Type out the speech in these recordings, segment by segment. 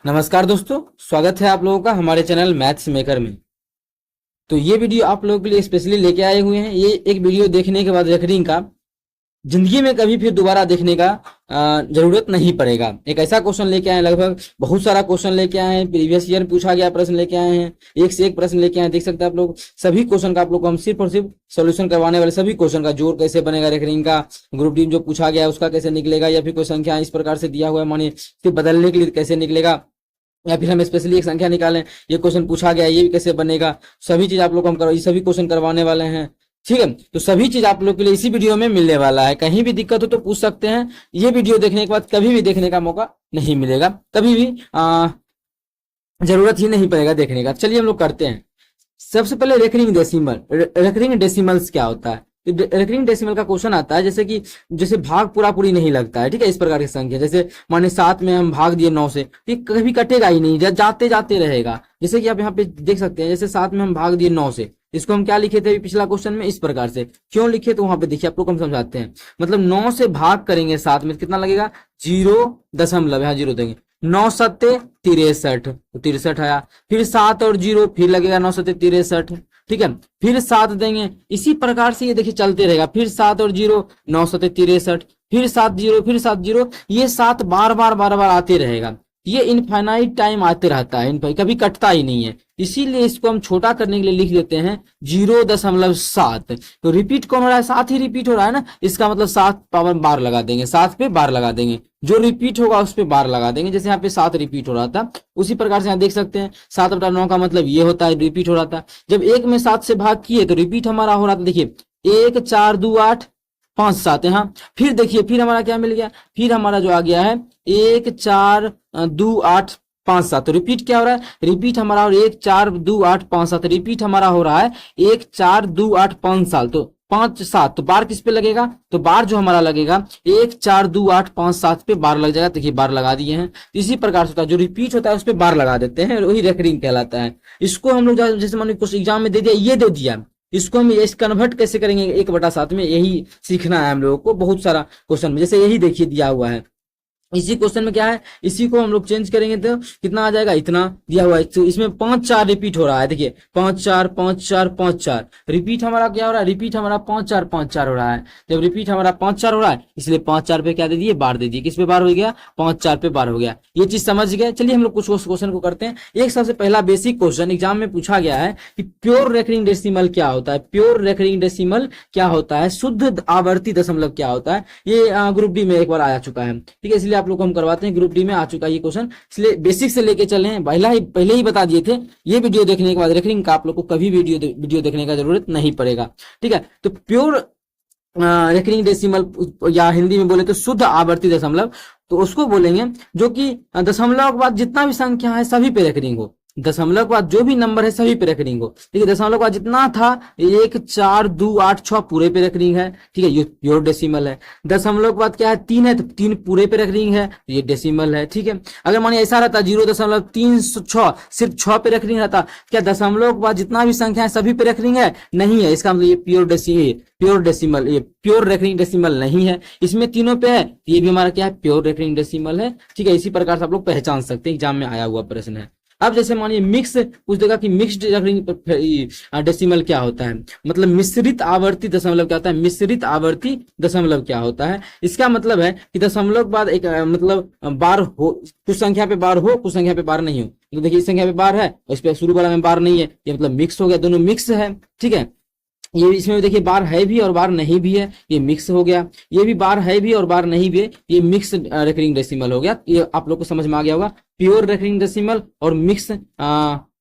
नमस्कार दोस्तों, स्वागत है आप लोगों का हमारे चैनल मैथ्स मेकर में। तो ये वीडियो आप लोगों के लिए स्पेशली लेके आए हुए हैं। ये एक वीडियो देखने के बाद रेकरिंग का जिंदगी में कभी फिर दोबारा देखने का जरूरत नहीं पड़ेगा। एक ऐसा क्वेश्चन लेके आए हैं, लगभग बहुत सारा क्वेश्चन लेके आए हैं, प्रीवियस ईयर पूछा गया प्रश्न लेके आए हैं, एक से एक प्रश्न लेके आए हैं। देख सकते हैं आप लोग, सभी क्वेश्चन का आप लोग को हम सिर्फ और सिर्फ सोल्यूशन करवाने वाले, सभी क्वेश्चन का जोड़ कैसे बनेगा, रेकरिंग का ग्रुप डी जो पूछा गया है उसका कैसे निकलेगा, या फिर कोई संख्या इस प्रकार से दिया हुआ है मानिए फिर बदलने के लिए कैसे निकलेगा, या फिर हम स्पेशली एक संख्या निकालें, ये क्वेश्चन पूछा गया है ये भी कैसे बनेगा, सभी चीज आप लोग को हम ये सभी क्वेश्चन करवाने वाले हैं। ठीक है, तो सभी चीज आप लोग के लिए इसी वीडियो में मिलने वाला है। कहीं भी दिक्कत हो तो पूछ सकते हैं। ये वीडियो देखने के बाद कभी भी देखने का मौका नहीं मिलेगा, कभी भी जरूरत ही नहीं पड़ेगा देखने का। चलिए हम लोग करते हैं। सबसे पहले रेकरिंग डेसिमल। रेकरिंग डेसिमल्स क्या होता है? रेकरिंग डेसिमल का क्वेश्चन आता है जैसे कि जैसे भाग पूरा पूरी नहीं लगता है। ठीक है, इस प्रकार की संख्या, जैसे माने 7 में हम भाग दिए 9 से, तो ये कभी कटेगा ही नहीं, जाते जाते रहेगा। जैसे कि आप यहाँ पे देख सकते हैं, जैसे 7 में हम भाग दिए 9 से, इसको हम क्या लिखे थे अभी पिछला क्वेश्चन में, इस प्रकार से। क्यों लिखे तो वहां पे देखिए आप लोग हम समझाते हैं। मतलब 9 से भाग करेंगे 7 में, कितना लगेगा? 0 यहाँ 0 देंगे, 9 सत्ते 63, तो 63 आया। फिर 7 और 0 फिर लगेगा 9 सत्ते 63। ठीक है, फिर 7 देंगे, इसी प्रकार से ये देखिए चलते रहेगा। फिर 7 और 0 9 सत्ते 63, फिर 7 0 फिर 7 0, ये 7 बार बार आते रहेगा। ये इनफाइनाइट टाइम आते रहता है, कभी कटता ही नहीं है। इसीलिए इसको हम छोटा करने के लिए लिख देते हैं 0.7। तो रिपीट कौन हो रहा है? 7 ही रिपीट हो रहा है ना, इसका मतलब 7 पावर बार लगा देंगे, 7 पे बार लगा देंगे, जो रिपीट होगा उस पे बार लगा देंगे। जैसे यहाँ पे 7 रिपीट हो रहा था, उसी प्रकार से यहाँ देख सकते हैं 7/9 का मतलब ये होता है, रिपीट हो रहा था। जब 1 में 7 से भाग किए तो रिपीट हमारा हो रहा था। देखिए 1 4 2 8 5 7 यहाँ। फिर देखिए फिर हमारा क्या मिल गया? फिर हमारा जो आ गया है 1 4 2 8 5 7। तो रिपीट क्या हो रहा है? रिपीट हमारा 1 4 2 8 5 7, रिपीट हमारा हो रहा है 1 4 2 8 5 साल, तो 5 7। तो बार किस पे लगेगा? तो बार जो हमारा लगेगा 1 4 2 8 5 7 पे बार लग जाएगा। देखिए बार लगा दिए हैं। इसी प्रकार से होता है, जो रिपीट होता है उस पे बार लगा देते हैं, वही रेकरिंग कहलाता है। इसको हम लोग जैसे मान लो कुछ एग्जाम में दे दिया, ये दे दिया, इसको हम इस कन्वर्ट कैसे करेंगे 1/7 में, यही सीखना है हम लोगों को। बहुत सारा क्वेश्चन में जैसे यही देखिए दिया हुआ है, इसी क्वेश्चन में क्या है, इसी को हम लोग चेंज करेंगे तो कितना आ जाएगा? इतना दिया हुआ है। तो इसमें 5 4 रिपीट हो रहा है। देखिए 5 4 5 4 5 4, रिपीट हमारा क्या हो रहा है? रिपीट हमारा 5 4 5 4 हो रहा है। जब रिपीट हमारा 5 4 हो रहा है, इसलिए 5 4 पे क्या दे दिए? बार दे दिए। किस पे बार हो गया? 5 4 पे बार हो गया। ये चीज समझ गए। चलिए हम लोग कुछ क्वेश्चन को करते हैं। एक सबसे पहला बेसिक क्वेश्चन एग्जाम में पूछा गया है कि प्योर रेकरिंग डेसिमल क्या होता है? प्योर रेकरिंग डेसिमल क्या होता है? शुद्ध आवर्ती दशमलव क्या होता है? ये ग्रुप डी में एक बार आया चुका है। ठीक है, इसलिए आप लोग हम करवाते हैं, ग्रुप डी में आ चुका है ये क्वेश्चन, इसलिए बेसिक से लेके चले हैं। पहले ही बता दिए थे, ये वीडियो देखने के बाद रेकरिंग का आप लोग को कभी वीडियो देखने का जरूरत नहीं पड़ेगा। ठीक है, तो प्योर रेकरिंग डेसिमल, या हिंदी में बोले तो शुद्ध आवर्ती दशमलव, तो उसको बोलेंगे जो कि दशमलव के बाद जितना भी संख्या है सभी पे रेकरिंग हो। दशमलव के बाद जो भी नंबर है सभी पे रेकरिंग हो। ठीक है, दशमलव के बाद जितना था 1 4 2 8 6 पूरे पे रेकरिंग है। ठीक है, ये प्योर डेसिमल है। दशमलव के बाद क्या है? 3 है, तो 3 पूरे पे रेकरिंग है, ये डेसिमल है। ठीक है, अगर मानिए ऐसा रहता 0.36 सिर्फ 6 पे रेकरिंग रहता, क्या दशमलव के बाद जितना भी संख्या है सभी पे रेकरिंग है? नहीं है। इसका मतलब ये प्योर डेसिमल, ये प्योर रेकरिंग डेसिमल नहीं है। इसमें तीनों पे है, ये भी हमारा क्या है? प्योर रेकरिंग डेसिमल है। ठीक है, इसी प्रकार से आप लोग पहचान सकते हैं, एग्जाम में आया हुआ प्रश्न है। अब जैसे मानिए मिक्स पूछ देगा कि मिक्स्ड रेकरिंग डेसिमल क्या होता है, मतलब मिश्रित आवर्ती दशमलव क्या होता है? मिश्रित आवर्ती दशमलव क्या होता है? इसका मतलब है कि दशमलव के बाद एक मतलब बार हो, कुछ संख्या पे बार हो, कुछ संख्या पे बार नहीं हो। तो देखिए इस संख्या पे बार है, इस पे शुरू वाला में बार नहीं है, ये मतलब मिक्स हो गया, दोनों मिक्स है। ठीक है, ये इसमें देखिए बार है भी और बार नहीं भी है, ये मिक्स हो गया। ये भी बार है भी और बार नहीं भी है, ये मिक्स रेकरिंग डेसिमल हो गया। ये आप लोग को समझ में आ गया होगा, प्योर रेकरिंग डेसिमल और मिक्स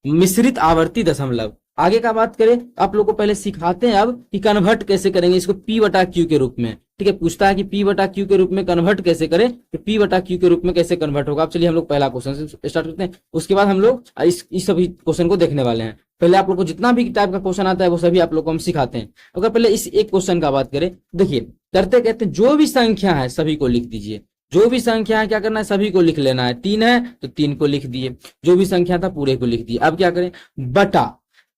मिश्रित आवर्ती दशमलव। आगे का बात करें, आप लोग को पहले सिखाते हैं अब कि कन्वर्ट कैसे करेंगे इसको P/Q के रूप में। ठीक है, पूछता है कि P/Q के रूप में कन्वर्ट कैसे करें, तो P/Q के रूप में कैसे कन्वर्ट होगा। अब चलिए हम लोग पहला क्वेश्चन से स्टार्ट करते हैं, उसके बाद हम लोग इस सभी क्वेश्चन को देखने वाले हैं। पहले आप लोग को जितना भी टाइप का क्वेश्चन आता है वो सभी आप लोग को हम सिखाते हैं। अगर पहले इस एक क्वेश्चन का बात करें, देखिए करते कहते हैं जो भी संख्या है सभी को लिख दीजिए। जो भी संख्या है क्या करना है? सभी को लिख लेना है। 3 है तो 3 को लिख दिए, जो भी संख्या था पूरे को लिख दिए। अब क्या करें? बटा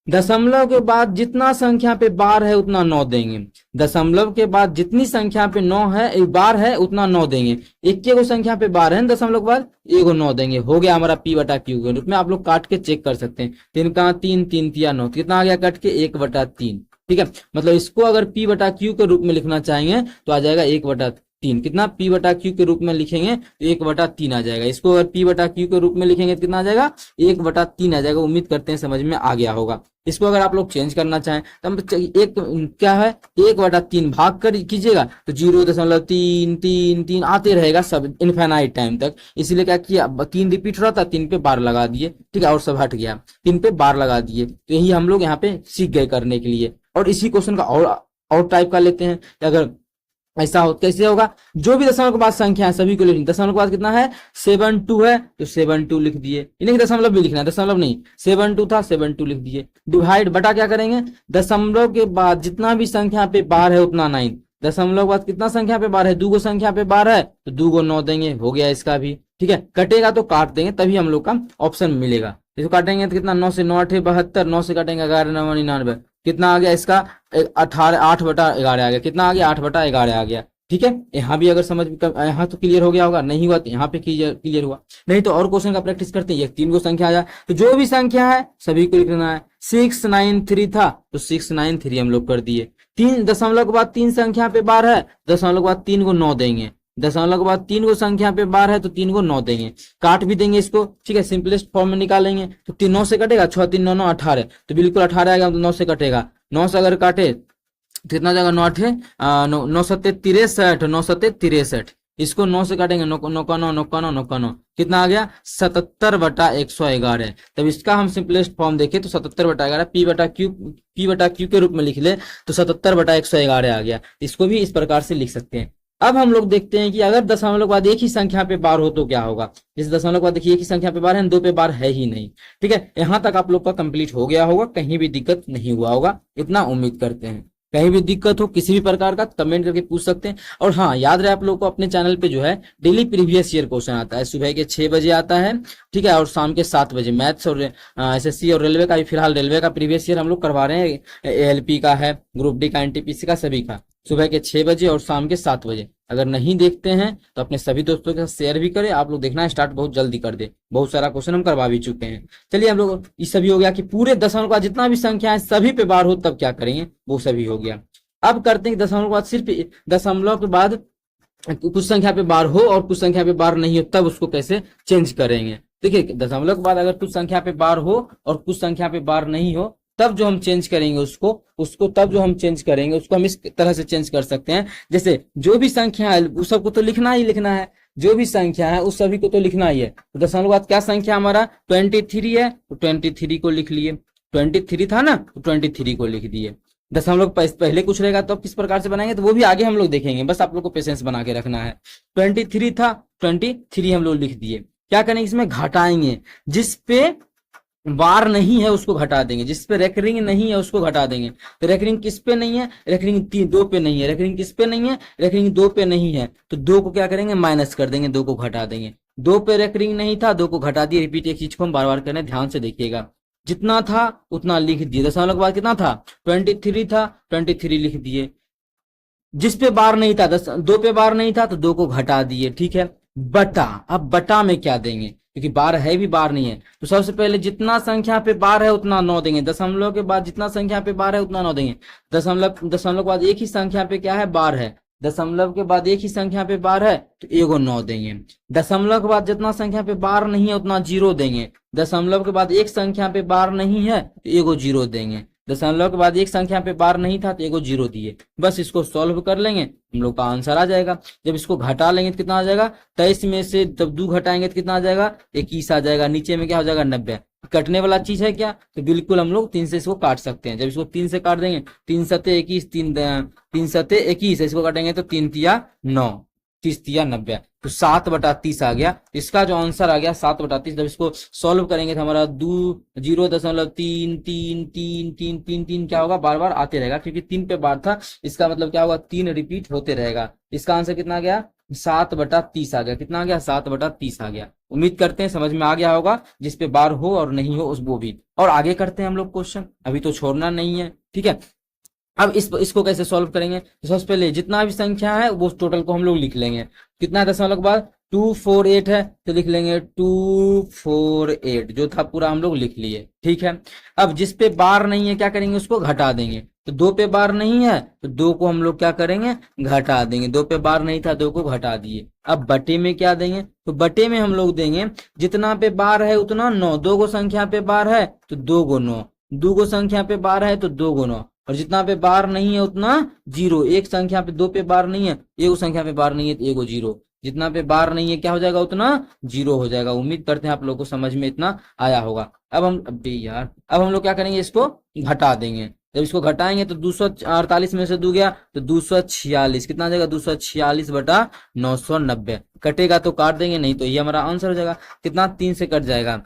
दशमलव के बाद जितना संख्या पे बार है उतना 9 देंगे। दशमलव के बाद जितनी संख्या पे 9 है बार है उतना 9 देंगे। एक को संख्या पे बार है ना, दशमलव के बाद एगो 9 देंगे। हो गया हमारा पी बटा क्यू के रूप में। आप लोग काट के चेक कर सकते हैं। 3 का 3, 3 तिया 9, कितना आ गया कट के 1/3। ठीक है, मतलब इसको अगर पी बटा क्यू के रूप में लिखना चाहेंगे तो आ जाएगा 1/3। कितना पी बटा क्यू के रूप में लिखेंगे तो 1/3 आ जाएगा। इसको अगर पी बटा क्यू के रूप में लिखेंगे तो कितना आ जाएगा 1/3 आ जाएगा। उम्मीद करते हैं समझ में आ गया होगा। इसको अगर आप लोग चेंज करना चाहें तो हम एक क्या है 1/3 भाग कर कीजिएगा तो 0.333 आते रहेगा सब इनफाइनाइट टाइम तक। इसीलिए क्या किया 3 रिपीट रहा था, 3 पे बार लगा दिए। ठीक है, और सब हट गया, 3 पे बार लगा दिए। तो यही हम लोग यहाँ पे सीख गए करने के लिए। और इसी क्वेश्चन का और टाइप का लेते हैं। अगर ऐसा हो कैसे होगा, जो भी दशमलव के बाद संख्या है सभी को लिखनी। दशमलव के बाद कितना है 72 है तो 72 लिख दिए। इन्हें दशमलव भी लिखना है, दशमलव नहीं 72 था 72 लिख दिए। डिवाइड बटा क्या करेंगे, दशमलव के बाद जितना भी संख्या पे बार है उतना 9। दशमलव के बाद कितना संख्या पे बार है, 2 संख्या पे बार है तो 2 को 9 देंगे। हो गया इसका भी। ठीक है, कटेगा तो काट देंगे तभी हम लोग का ऑप्शन मिलेगा। इसको काटेंगे तो कितना 9 से 9 8 72, 9 से काटेंगे 11 9 99, कितना आ गया इसका 18 8/11 आ गया। कितना आ गया 8/11 आ गया। ठीक है, यहाँ भी अगर समझ यहाँ तो क्लियर हो गया होगा, नहीं हुआ तो यहाँ पे क्लियर हुआ। नहीं तो और क्वेश्चन का प्रैक्टिस करते हैं। 3 को संख्या आ जाए तो जो भी संख्या है सभी को लिखना है। 693 था तो 693 हम लोग कर दिए। 3 दशमलव के बाद 3 संख्या पे बार है, दशमलव के बाद 3 को 9 देंगे। दशमलव के बाद 3 को संख्या पे बार है तो 3 को 9 देंगे। काट भी देंगे इसको। ठीक है, सिंपलेस्ट फॉर्म में निकालेंगे तो 3 9 से कटेगा, 6 3 9 9 18 तो बिल्कुल 18 आएगा तो 9 से कटेगा। 9 से अगर काटे तो कितना जाएगा 9 8 9 7 63, 9 7 63। इसको 9 से काटेंगे 9 9 का 9 9 का 9 9 का 9, कितना आ गया 77/111। तब इसका हम सिंपलेस्ट फॉर्म देखें तो 77/11 पी बटा क्यू के रूप में लिख ले तो 77/111 आ गया। इसको भी इस प्रकार से लिख सकते हैं। अब हम लोग देखते हैं कि अगर दशमलव के बाद एक ही संख्या पे बार हो तो क्या होगा। जैसे दशमलव के बाद देखिए एक ही संख्या पे बार है, 2 पे बार है ही नहीं। ठीक है, यहाँ तक आप लोग का कंप्लीट हो गया होगा, कहीं भी दिक्कत नहीं हुआ होगा, इतना उम्मीद करते हैं। कहीं भी दिक्कत हो किसी भी प्रकार का कमेंट करके पूछ सकते हैं। और हाँ, याद रहे आप लोग को अपने चैनल पे जो है डेली प्रीवियस ईयर क्वेश्चन आता है। सुबह के 6 बजे आता है, ठीक है, और शाम के 7 बजे। मैथ्स और एसएससी और रेलवे का भी, फिलहाल रेलवे का प्रीवियस ईयर हम लोग करवा रहे हैं। एएलपी का है, ग्रुप डी का, एनटीपीसी का, सभी का सुबह के 6 बजे और शाम के 7 बजे। अगर नहीं देखते हैं तो अपने सभी दोस्तों के साथ शेयर भी करें। आप लोग देखना स्टार्ट बहुत जल्दी कर दे, बहुत सारा क्वेश्चन हम करवा भी चुके हैं। चलिए हम लोग ये सभी हो गया कि पूरे दशमलव का जितना भी संख्या है सभी पे बार हो तब क्या करेंगे, वो सभी हो गया। अब करते हैं दशमलव के बाद सिर्फ दशमलव के बाद कुछ संख्या पे बार हो और कुछ संख्या पे बार नहीं हो तब उसको कैसे चेंज करेंगे। देखिए दशमलव के बाद अगर कुछ संख्या पे बार हो और कुछ संख्या पे बार नहीं हो तब जो हम चेंज करेंगे उसको तब जो हम चेंज करेंगे उसको हम इस तरह से चेंज कर सकते हैं। जैसे जो भी संख्या है उस सबको तो लिखना ही लिखना है, जो भी संख्या है उस सभी को तो लिखना ही है। तो दशमलव के बाद क्या संख्या हमारा 23 है तो 23 को लिख लिए। 23 था ना तो 23 को लिख दिए। दशमलव पहले कुछ रहेगा तो किस प्रकार से बनाएंगे तो वो भी आगे हम लोग देखेंगे, बस आप लोग को पेशेंस बना के रखना है। 23 था 23 हम लोग लिख दिए। क्या करेंगे इसमें घटाएंगे, जिस पे बार नहीं है उसको घटा देंगे, जिस पे रेकरिंग नहीं है उसको घटा देंगे। तो रेकरिंग किस पे नहीं है, रेकरिंग 2 पे नहीं है। रेकरिंग किस पे नहीं है, रेकरिंग 2 पे नहीं है तो 2 को क्या करेंगे माइनस कर देंगे, 2 को घटा देंगे। 2 पे रेकरिंग नहीं था 2 को घटा दिए। रिपीट एक चीज को हम बार बार करें, ध्यान से देखिएगा। जितना था उतना लिख दिए। दशमलव के बाद कितना था 23 था 23 लिख दिए। जिस पे बार नहीं था 2 पे बार नहीं था तो 2 को घटा दिए। ठीक है, बटा। अब बटा में क्या देंगे क्योंकि बार है भी बार नहीं है तो सबसे पहले जितना संख्या पे बार है उतना 9 देंगे। दशमलव के बाद जितना संख्या पे बार है उतना 9 देंगे। दशमलव के बाद एक ही संख्या पे क्या है बार है, दशमलव के बाद एक ही संख्या पे बार है तो एगो 9 देंगे। दशमलव के बाद जितना संख्या पे बार नहीं है उतना 0 देंगे। दशमलव के बाद एक संख्या पे बार नहीं है तो एगो 0 देंगे। दशमलव के बाद एक संख्या पे बार नहीं था तो एगो 0 दिए। बस इसको सॉल्व कर लेंगे, हम लोग का आंसर आ जाएगा। जब इसको घटा लेंगे तो कितना आ जाएगा 23 में से जब 2 घटाएंगे तो कितना आ जाएगा 21 आ जाएगा। नीचे में क्या हो जाएगा 90। कटने वाला चीज है क्या तो बिल्कुल हम लोग 3 से इसको काट सकते हैं। जब इसको 3 से काट देंगे 3 सते 21, 3 सते 21, इसको काटेंगे तो 3 तिया 9, 30 तिया 90 तो 7/30 आ गया। इसका जो आंसर आ गया 7/30। जब इसको सॉल्व करेंगे तो हमारा 0.333333 क्या होगा बार बार आते रहेगा क्योंकि 3 पे बार था। इसका मतलब क्या होगा 3 रिपीट होते रहेगा। इसका आंसर कितना आ गया 7/30 आ गया। कितना आ गया? 7/30 आ गया। उम्मीद करते हैं समझ में आ गया होगा, जिस पे बार हो और नहीं हो उस वो भी। और आगे करते हैं हम लोग क्वेश्चन, अभी तो छोड़ना नहीं है, ठीक है। अब इसको कैसे सॉल्व करेंगे? तो सबसे पहले जितना भी संख्या है वो टोटल को हम लोग लिख लेंगे। कितना है दशमलव के बाद? 248 है, तो लिख लेंगे 248, जो था पूरा हम लोग लिख लिए, ठीक है। अब जिस पे बार नहीं है क्या करेंगे? उसको घटा देंगे। तो 2 पे बार नहीं है तो 2 को हम लोग क्या करेंगे? घटा देंगे। 2 पे बार नहीं था, 2 को घटा दिए। अब बटे में क्या देंगे? तो बटे में हम लोग देंगे जितना पे बार है उतना 9। 2 को संख्या पे बार है तो 2 को 9, 2 को संख्या पे बार है तो 2 को 9, और जितना पे बार नहीं है उतना 0। एक संख्या पे 2 पे बार नहीं है, एक संख्या पे बार नहीं है तो 1 0। जितना पे बार नहीं है क्या हो जाएगा? उतना 0 हो जाएगा। उम्मीद करते हैं आप लोगों को समझ में इतना आया होगा। अब हम लोग क्या करेंगे? इसको घटा देंगे। जब इसको घटाएंगे तो 248 में से 2 गया तो 246। कितना आ जाएगा? 246/990। कटेगा तो काट देंगे, नहीं तो ये हमारा आंसर हो जाएगा। कितना? 3 से कट जाएगा।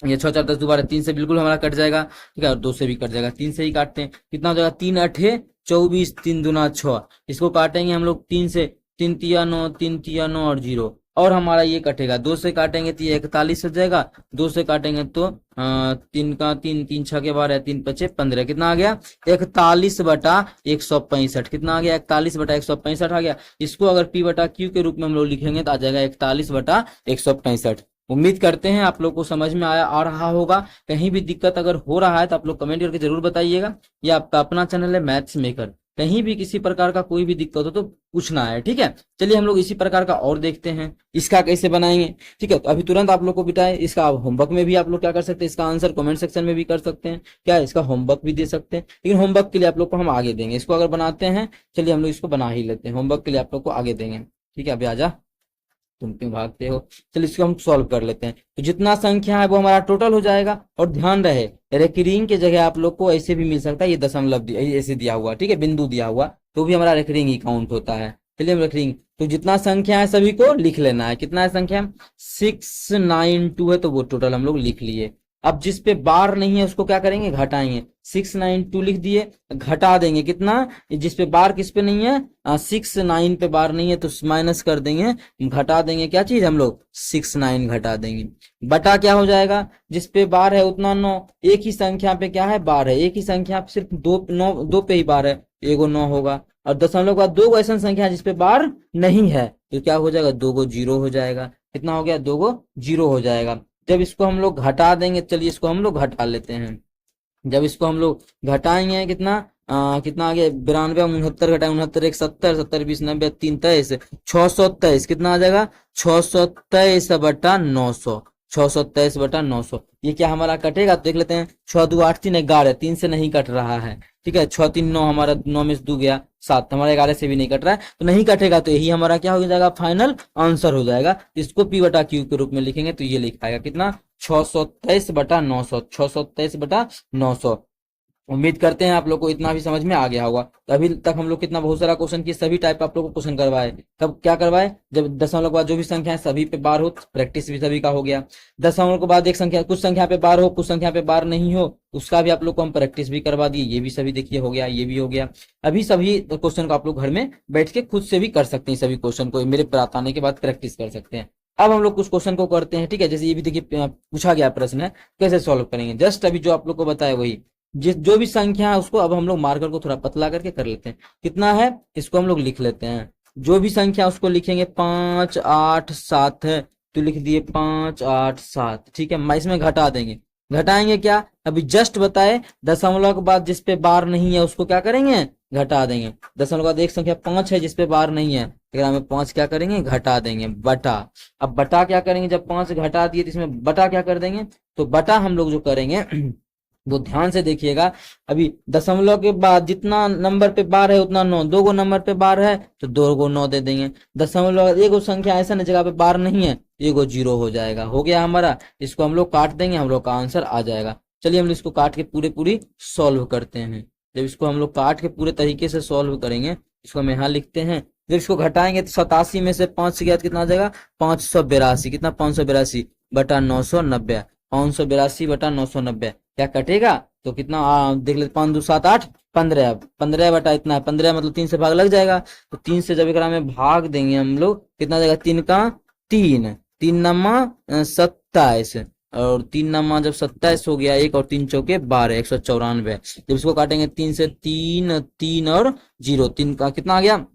ये 6 4 10 दोबारा 3 से बिल्कुल हमारा कट जाएगा, ठीक है। और 2 से भी कट जाएगा, 3 से ही काटते हैं। कितना हो जाएगा? 3 8 24, 3 दूना 6। इसको काटेंगे हम लोग 3 से, 3 तिया 9, 3 तिया 9 और 0। और हमारा ये कटेगा। 2 से काटेंगे तो ये 41 हो जाएगा। 2 से काटेंगे तो 3 का 3, 3 6 के 12, 3 5 15। कितना आ गया? 41/165। कितना आ गया? 41/165 आ गया। इसको अगर P/Q के रूप में हम लोग लिखेंगे तो आ जाएगा 41/165। उम्मीद करते हैं आप लोग को समझ में आ रहा होगा। कहीं भी दिक्कत अगर हो रहा है तो आप लोग कमेंट करके जरूर बताइएगा। ये आपका अपना चैनल है मैथ्स मेकर, कहीं भी किसी प्रकार का कोई भी दिक्कत हो तो पूछना है, ठीक है। चलिए हम लोग इसी प्रकार का और देखते हैं, इसका कैसे बनाएंगे, ठीक है। तो अभी तुरंत आप लोग को बिताए, इसका होमवर्क में भी आप लोग क्या कर सकते हैं? इसका आंसर कमेंट सेक्शन में भी कर सकते हैं, क्या इसका होमवर्क भी दे सकते हैं। लेकिन होमवर्क के लिए आप लोग को हम आगे देंगे। इसको अगर बनाते हैं, चलिए हम लोग इसको बना ही लेते हैं। होमवर्क के लिए आप लोग को आगे देंगे, ठीक है। अभी आजा, तुम क्यों भागते हो? चलिए इसको हम सॉल्व कर लेते हैं। तो जितना संख्या है वो हमारा टोटल हो जाएगा। और ध्यान रहे, रेकरिंग के जगह आप लोग को ऐसे भी मिल सकता है, ये दशमलव ऐसे दिया हुआ, ठीक है, बिंदु दिया हुआ, तो भी हमारा रेकरिंग ही काउंट होता है। चलिए हम रेकरिंग, तो जितना संख्या है सभी को लिख लेना है। कितना है संख्या? 692 है, तो वो टोटल हम लोग लिख लिए। अब जिस पे बार नहीं है उसको क्या करेंगे? घटाएंगे। 692 लिख दिए, घटा देंगे। कितना? जिस पे बार किस पे नहीं है? 69 पे बार नहीं है तो माइनस कर देंगे, घटा देंगे। क्या चीज? हम लोग 69 घटा देंगे। बटा क्या हो जाएगा? जिस पे बार है उतना 9। एक ही संख्या पे क्या है? बार है। एक ही संख्या पे सिर्फ 2 पे ही बार है, एगो 9 होगा। और दशमलव के बाद 2 ऐसा संख्या है जिसपे बार नहीं है तो क्या हो जाएगा? 2 0 हो जाएगा। कितना हो गया? 2 0 हो जाएगा। जब इसको हम लोग घटा देंगे, चलिए इसको हम लोग घटा लेते हैं। जब इसको हम लोग घटाएंगे कितना कितना आ गया? 92 69 घटाए 69 1 70 70 20 90 3 23 623। कितना आ जाएगा? 623/900। 623/900। ये क्या हमारा कटेगा? तो देख लेते हैं। 6 2 8 3 11, 3 से नहीं कट रहा है, ठीक है। 6 3 9, हमारा 9 में से 2 गया 7, हमारा 11 से भी नहीं कट रहा है, तो नहीं कटेगा। तो यही हमारा क्या हो जाएगा? फाइनल आंसर हो जाएगा। इसको P/Q के रूप में लिखेंगे तो ये लिखाएगा कितना? 623/900। 623/900। उम्मीद करते हैं आप लोग को इतना भी समझ में आ गया होगा। तो अभी तक हम लोग कितना बहुत सारा क्वेश्चन किए, सभी टाइप आप लोग को क्वेश्चन करवाए। तब क्या करवाए? जब दशमलव के बाद जो भी संख्या है सभी पे बार हो, प्रैक्टिस भी सभी का हो गया। दशमलव के बाद एक संख्या, कुछ संख्या पे बार हो, कुछ संख्या पे बार नहीं हो, उसका भी आप लोग को हम प्रैक्टिस भी करवा दिए। ये भी सभी देखिए हो गया, ये भी हो गया। अभी सभी क्वेश्चन को आप लोग घर में बैठ के खुद से भी कर सकते हैं। सभी क्वेश्चन को मेरे बताने के बाद प्रैक्टिस कर सकते हैं। अब हम लोग कुछ क्वेश्चन को करते हैं, ठीक है। जैसे ये भी देखिए पूछा गया प्रश्न है, कैसे सॉल्व करेंगे। जस्ट अभी जो आप लोग को बताया वही, जो भी संख्या है उसको अब हम लोग मार्कर को थोड़ा पतला करके कर लेते हैं। कितना है इसको हम लोग लिख लेते हैं। जो भी संख्या उसको लिखेंगे। 5 8 7 है तो लिख दिए 5 8 7, ठीक है। मैं इसमें घटा देंगे। घटाएंगे क्या? अभी जस्ट बताए, दशमलव के बाद जिस पे बार नहीं है उसको क्या करेंगे? घटा देंगे। दशमलव के बाद एक संख्या 5 है जिसपे बार नहीं है, में 5 क्या करेंगे? घटा देंगे। बटा, अब बटा क्या करेंगे? जब 5 घटा दिए तो इसमें बटा क्या कर देंगे? तो बटा हम लोग जो करेंगे वो ध्यान से देखिएगा। अभी दशमलव के बाद जितना नंबर पे बार है उतना 9, 2 नंबर पे बार है तो 2 9 दे देंगे। दशमलव एगो संख्या ऐसा न जगह पे बार नहीं है, एगो 0 हो जाएगा। हो गया हमारा। इसको हम लोग काट देंगे, हम लोग का आंसर आ जाएगा। चलिए हम लोग इसको काट के पूरी सॉल्व करते हैं। जब इसको हम लोग काट के पूरे तरीके से सॉल्व करेंगे, इसको हम यहाँ लिखते हैं। जब इसको घटाएंगे तो 87 में से 5 से गया तो कितना आ जाएगा? 582। कितना? 582/990। 582/990 क्या कटेगा? तो कितना देख लेते, 5 2 7 8 15, 15 बटा इतना है 15, मतलब 3 से भाग लग जाएगा। तो 3 से जब एक में भाग देंगे हम लोग, कितना जाएगा, 3 का 3, 3 नमा 27, और 3 नमा जब 27 हो गया, 1 और 3 चौके 12, 194। जब इसको काटेंगे 3 से, 3 3 और 0, 3 का कितना आ गया,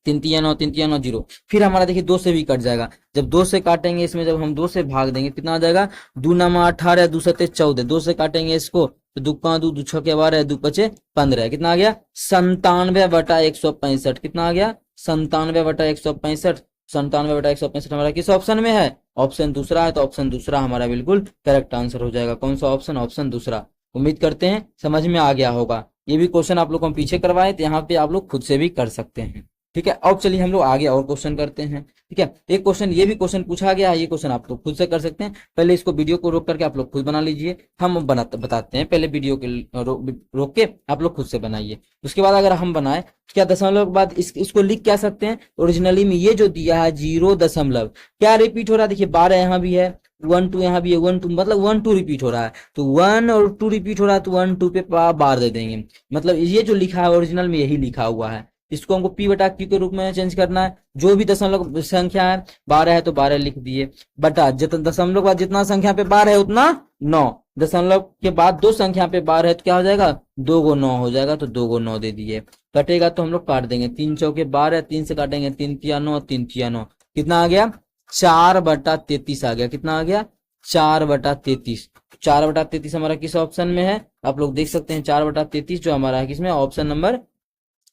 3 3 9, 3 3 9 0। फिर हमारा देखिए 2 से भी कट जाएगा, जब 2 से काटेंगे इसमें, जब हम 2 से भाग देंगे कितना आ जाएगा, 2 नमा 18, 2 सत्ते 14, 2 से काटेंगे इसको तो 2 का 2, 2 छके 12, 2 पचे 15, कितना आ गया, 97 बटा 165, कितना आ गया, 97 बटा 165। 97 बटा 165 हमारा किस ऑप्शन में है, ऑप्शन दूसरा है, तो ऑप्शन दूसरा हमारा बिल्कुल करेक्ट आंसर हो जाएगा। कौन सा ऑप्शन, ऑप्शन दूसरा। उम्मीद करते हैं समझ में आ गया होगा। ये भी क्वेश्चन आप लोग को हम पीछे करवाए, तो यहाँ पे आप लोग खुद से भी कर सकते हैं। ठीक है, अब चलिए हम लोग आगे और क्वेश्चन करते हैं। ठीक है, एक क्वेश्चन, ये भी क्वेश्चन पूछा गया है, ये क्वेश्चन आप लोग खुद से कर सकते हैं। पहले इसको वीडियो को रोक करके आप लोग खुद बना लीजिए, हम बताते हैं। पहले वीडियो के रोक के आप लोग खुद से बनाइए, उसके बाद अगर हम बनाए क्या दशमलव के बाद इसको लिख क्या सकते हैं, ओरिजिनली में ये जो दिया है 0 दशमलव, क्या रिपीट हो रहा है, देखिए 12 यहाँ भी है, 1 2 यहाँ भी है, 1 2 मतलब 1 2 रिपीट हो रहा है, तो 1 और 2 रिपीट हो रहा है, तो 1 2 पे बार दे देंगे। मतलब ये जो लिखा है ओरिजिनल में यही लिखा हुआ है, इसको हमको p बटा q के रूप में चेंज करना है। जो भी दशमलव संख्या है, 12 है तो 12 लिख दिए, बटा दशमलव के बाद जितना संख्या पे 12 है उतना 9, दशमलव के बाद 2 संख्या पे 12 है तो क्या हो जाएगा, 2 को 9 हो जाएगा, तो 2 को 9 दे दिए। कटेगा तो हम लोग काट देंगे, 3 चौके 12, 3 से काटेंगे 3 तिया 9, 3 तिया 9, कितना आ गया, 4 बटा 33 आ गया। कितना आ गया, 4 बटा 33। 4 बटा 33 हमारा किस ऑप्शन में है, आप लोग देख सकते हैं। 4 बटा 33 जो हमारा है किसमें, ऑप्शन नंबर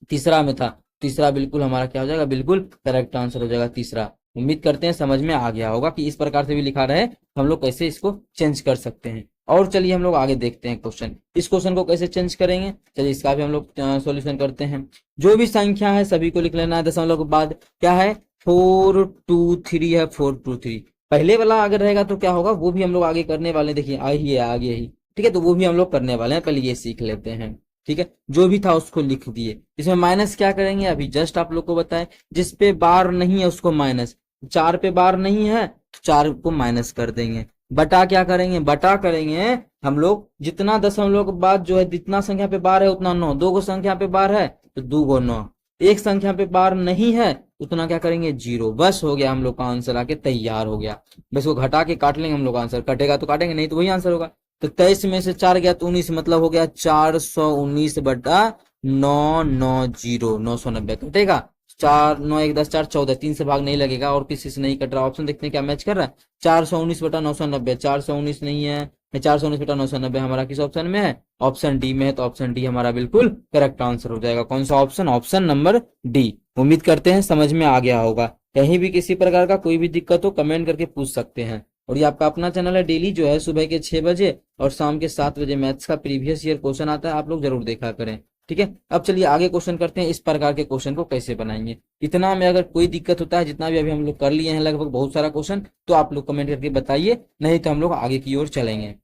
तीसरा में था। तीसरा बिल्कुल हमारा क्या हो जाएगा, बिल्कुल करेक्ट आंसर हो जाएगा तीसरा। उम्मीद करते हैं समझ में आ गया होगा कि इस प्रकार से भी लिखा रहे हम लोग कैसे इसको चेंज कर सकते हैं। और चलिए हम लोग आगे देखते हैं क्वेश्चन, इस क्वेश्चन को कैसे चेंज करेंगे। चलिए इसका भी हम लोग सॉल्यूशन करते हैं। जो भी संख्या है सभी को लिख लेना है, दशमलव के बाद क्या है, 4 2 3 है, 4 2 3। पहले वाला अगर रहेगा तो क्या होगा, वो भी हम लोग आगे करने वाले, देखिए आई है आगे ही। ठीक है, तो वो भी हम लोग करने वाले हैं, पहले ये सीख लेते हैं। ठीक है, जो भी था उसको लिख दिए। इसमें माइनस क्या करेंगे, अभी जस्ट आप लोग को बताए, जिस पे बार नहीं है उसको माइनस, 4 पे बार नहीं है तो 4 को माइनस कर देंगे। बटा क्या करेंगे, बटा करेंगे हम लोग जितना दशमलव के बाद जो है, जितना संख्या पे बार है उतना 9, 2 को संख्या पे बार है तो 2 को 9, एक संख्या पे बार नहीं है उतना क्या करेंगे, 0। बस हो गया, हम लोग का आंसर आके तैयार हो गया। बस वो घटा के काट लेंगे हम लोग, आंसर कटेगा तो काटेंगे, नहीं तो वही आंसर होगा। तो 23 में से 4 गया तो 19, मतलब हो गया 419 बटा 990, 990 कटेगा। 4 9 1 10 4 14, 3 से भाग नहीं लगेगा और किसी से नहीं कट रहा। ऑप्शन देखते हैं क्या मैच कर रहा है, 419 बटा 990, 419 नहीं है, 419 बटा 990 हमारा किस ऑप्शन में है, ऑप्शन डी में है, तो ऑप्शन डी हमारा बिल्कुल करेक्ट आंसर हो जाएगा। कौन सा ऑप्शन, ऑप्शन नंबर डी। उम्मीद करते हैं समझ में आ गया होगा। कहीं भी किसी प्रकार का कोई भी दिक्कत हो कमेंट करके पूछ सकते हैं। और ये आपका अपना चैनल है, डेली जो है सुबह के 6 बजे और शाम के 7 बजे मैथ्स का प्रीवियस ईयर क्वेश्चन आता है, आप लोग जरूर देखा करें। ठीक है, अब चलिए आगे क्वेश्चन करते हैं, इस प्रकार के क्वेश्चन को कैसे बनाएंगे। इतना में अगर कोई दिक्कत होता है, जितना भी अभी हम लोग कर लिए हैं लगभग बहुत सारा क्वेश्चन, तो आप लोग कमेंट करके बताइए, नहीं तो हम लोग आगे की ओर चलेंगे।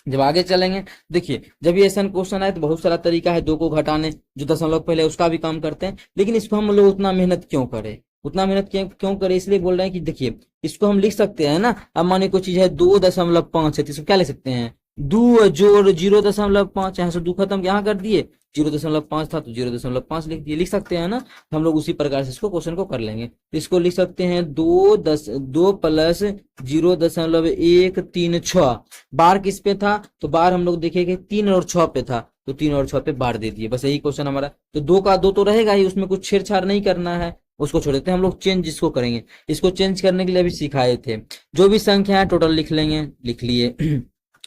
जब आगे चलेंगे, देखिए जब ये ऐसा क्वेश्चन आए तो बहुत सारा तरीका है, 2 को घटाने, जो दशमलव पहले उसका भी काम करते हैं, लेकिन इसको हम लोग उतना मेहनत क्यों करें, उतना मेहनत क्यों करें, इसलिए बोल रहे हैं कि देखिए इसको हम लिख सकते हैं ना। अब माने कोई चीज है 2.5 है, तो इसको क्या लिख सकते हैं, 2 जोड़ 0.5, यहाँ से 2 खत्म, यहाँ कर दिए, 0.5 था तो 0.5 लिख सकते हैं ना। हम लोग उसी प्रकार से इसको क्वेश्चन को कर लेंगे। इसको लिख सकते हैं 2 प्लस 0.136। बार किस पे था, तो बार हम लोग देखेंगे 3 और 6 पे था, तो 3 और 6 पे बार दे दिए, बस यही क्वेश्चन हमारा। तो 2 का 2 तो रहेगा ही, उसमें कुछ छेड़छाड़ नहीं करना है, उसको छोड़ देते हैं हम लोग। चेंज जिसको करेंगे, इसको चेंज करने के लिए अभी सिखाए थे। जो भी संख्या है टोटल लिख लेंगे, लिख लिए।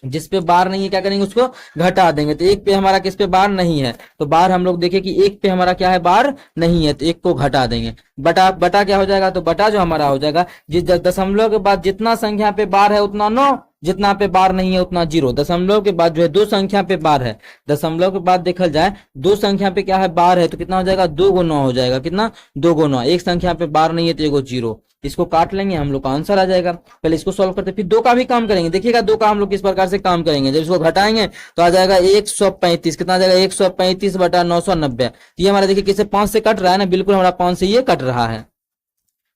जिस पे बार नहीं है क्या करेंगे, उसको घटा देंगे। तो 1 पे हमारा किस पे बार नहीं है, तो बार हम लोग देखें कि 1 पे हमारा क्या है, बार नहीं है, तो 1 को घटा देंगे। बटा क्या हो जाएगा, तो बटा जो हमारा हो जाएगा, जिस दशमलव के बाद जितना संख्या पे बार है उतना 9, जितना पे बार नहीं है उतना 0। दशमलव के बाद जो है 2 संख्या पे बार है, दशमलव के बाद देखल जाए 2 संख्या पे क्या है, बार है, तो कितना हो जाएगा, 2 को 9 हो जाएगा। कितना, 2 को 9। एक संख्या पे बार नहीं है तो 1 0। इसको काट लेंगे, हम लोग का आंसर आ जाएगा। पहले इसको सॉल्व करते, फिर 2 का भी काम करेंगे। देखिएगा 2 का हम लोग किस प्रकार से काम करेंगे, जब इसको घटाएंगे तो आ जाएगा 135। कितना आ जाएगा, 135 बटा 990। ये हमारा देखिए किसे 5 से कट रहा है ना, बिल्कुल हमारा 5 से ये कट रहा है।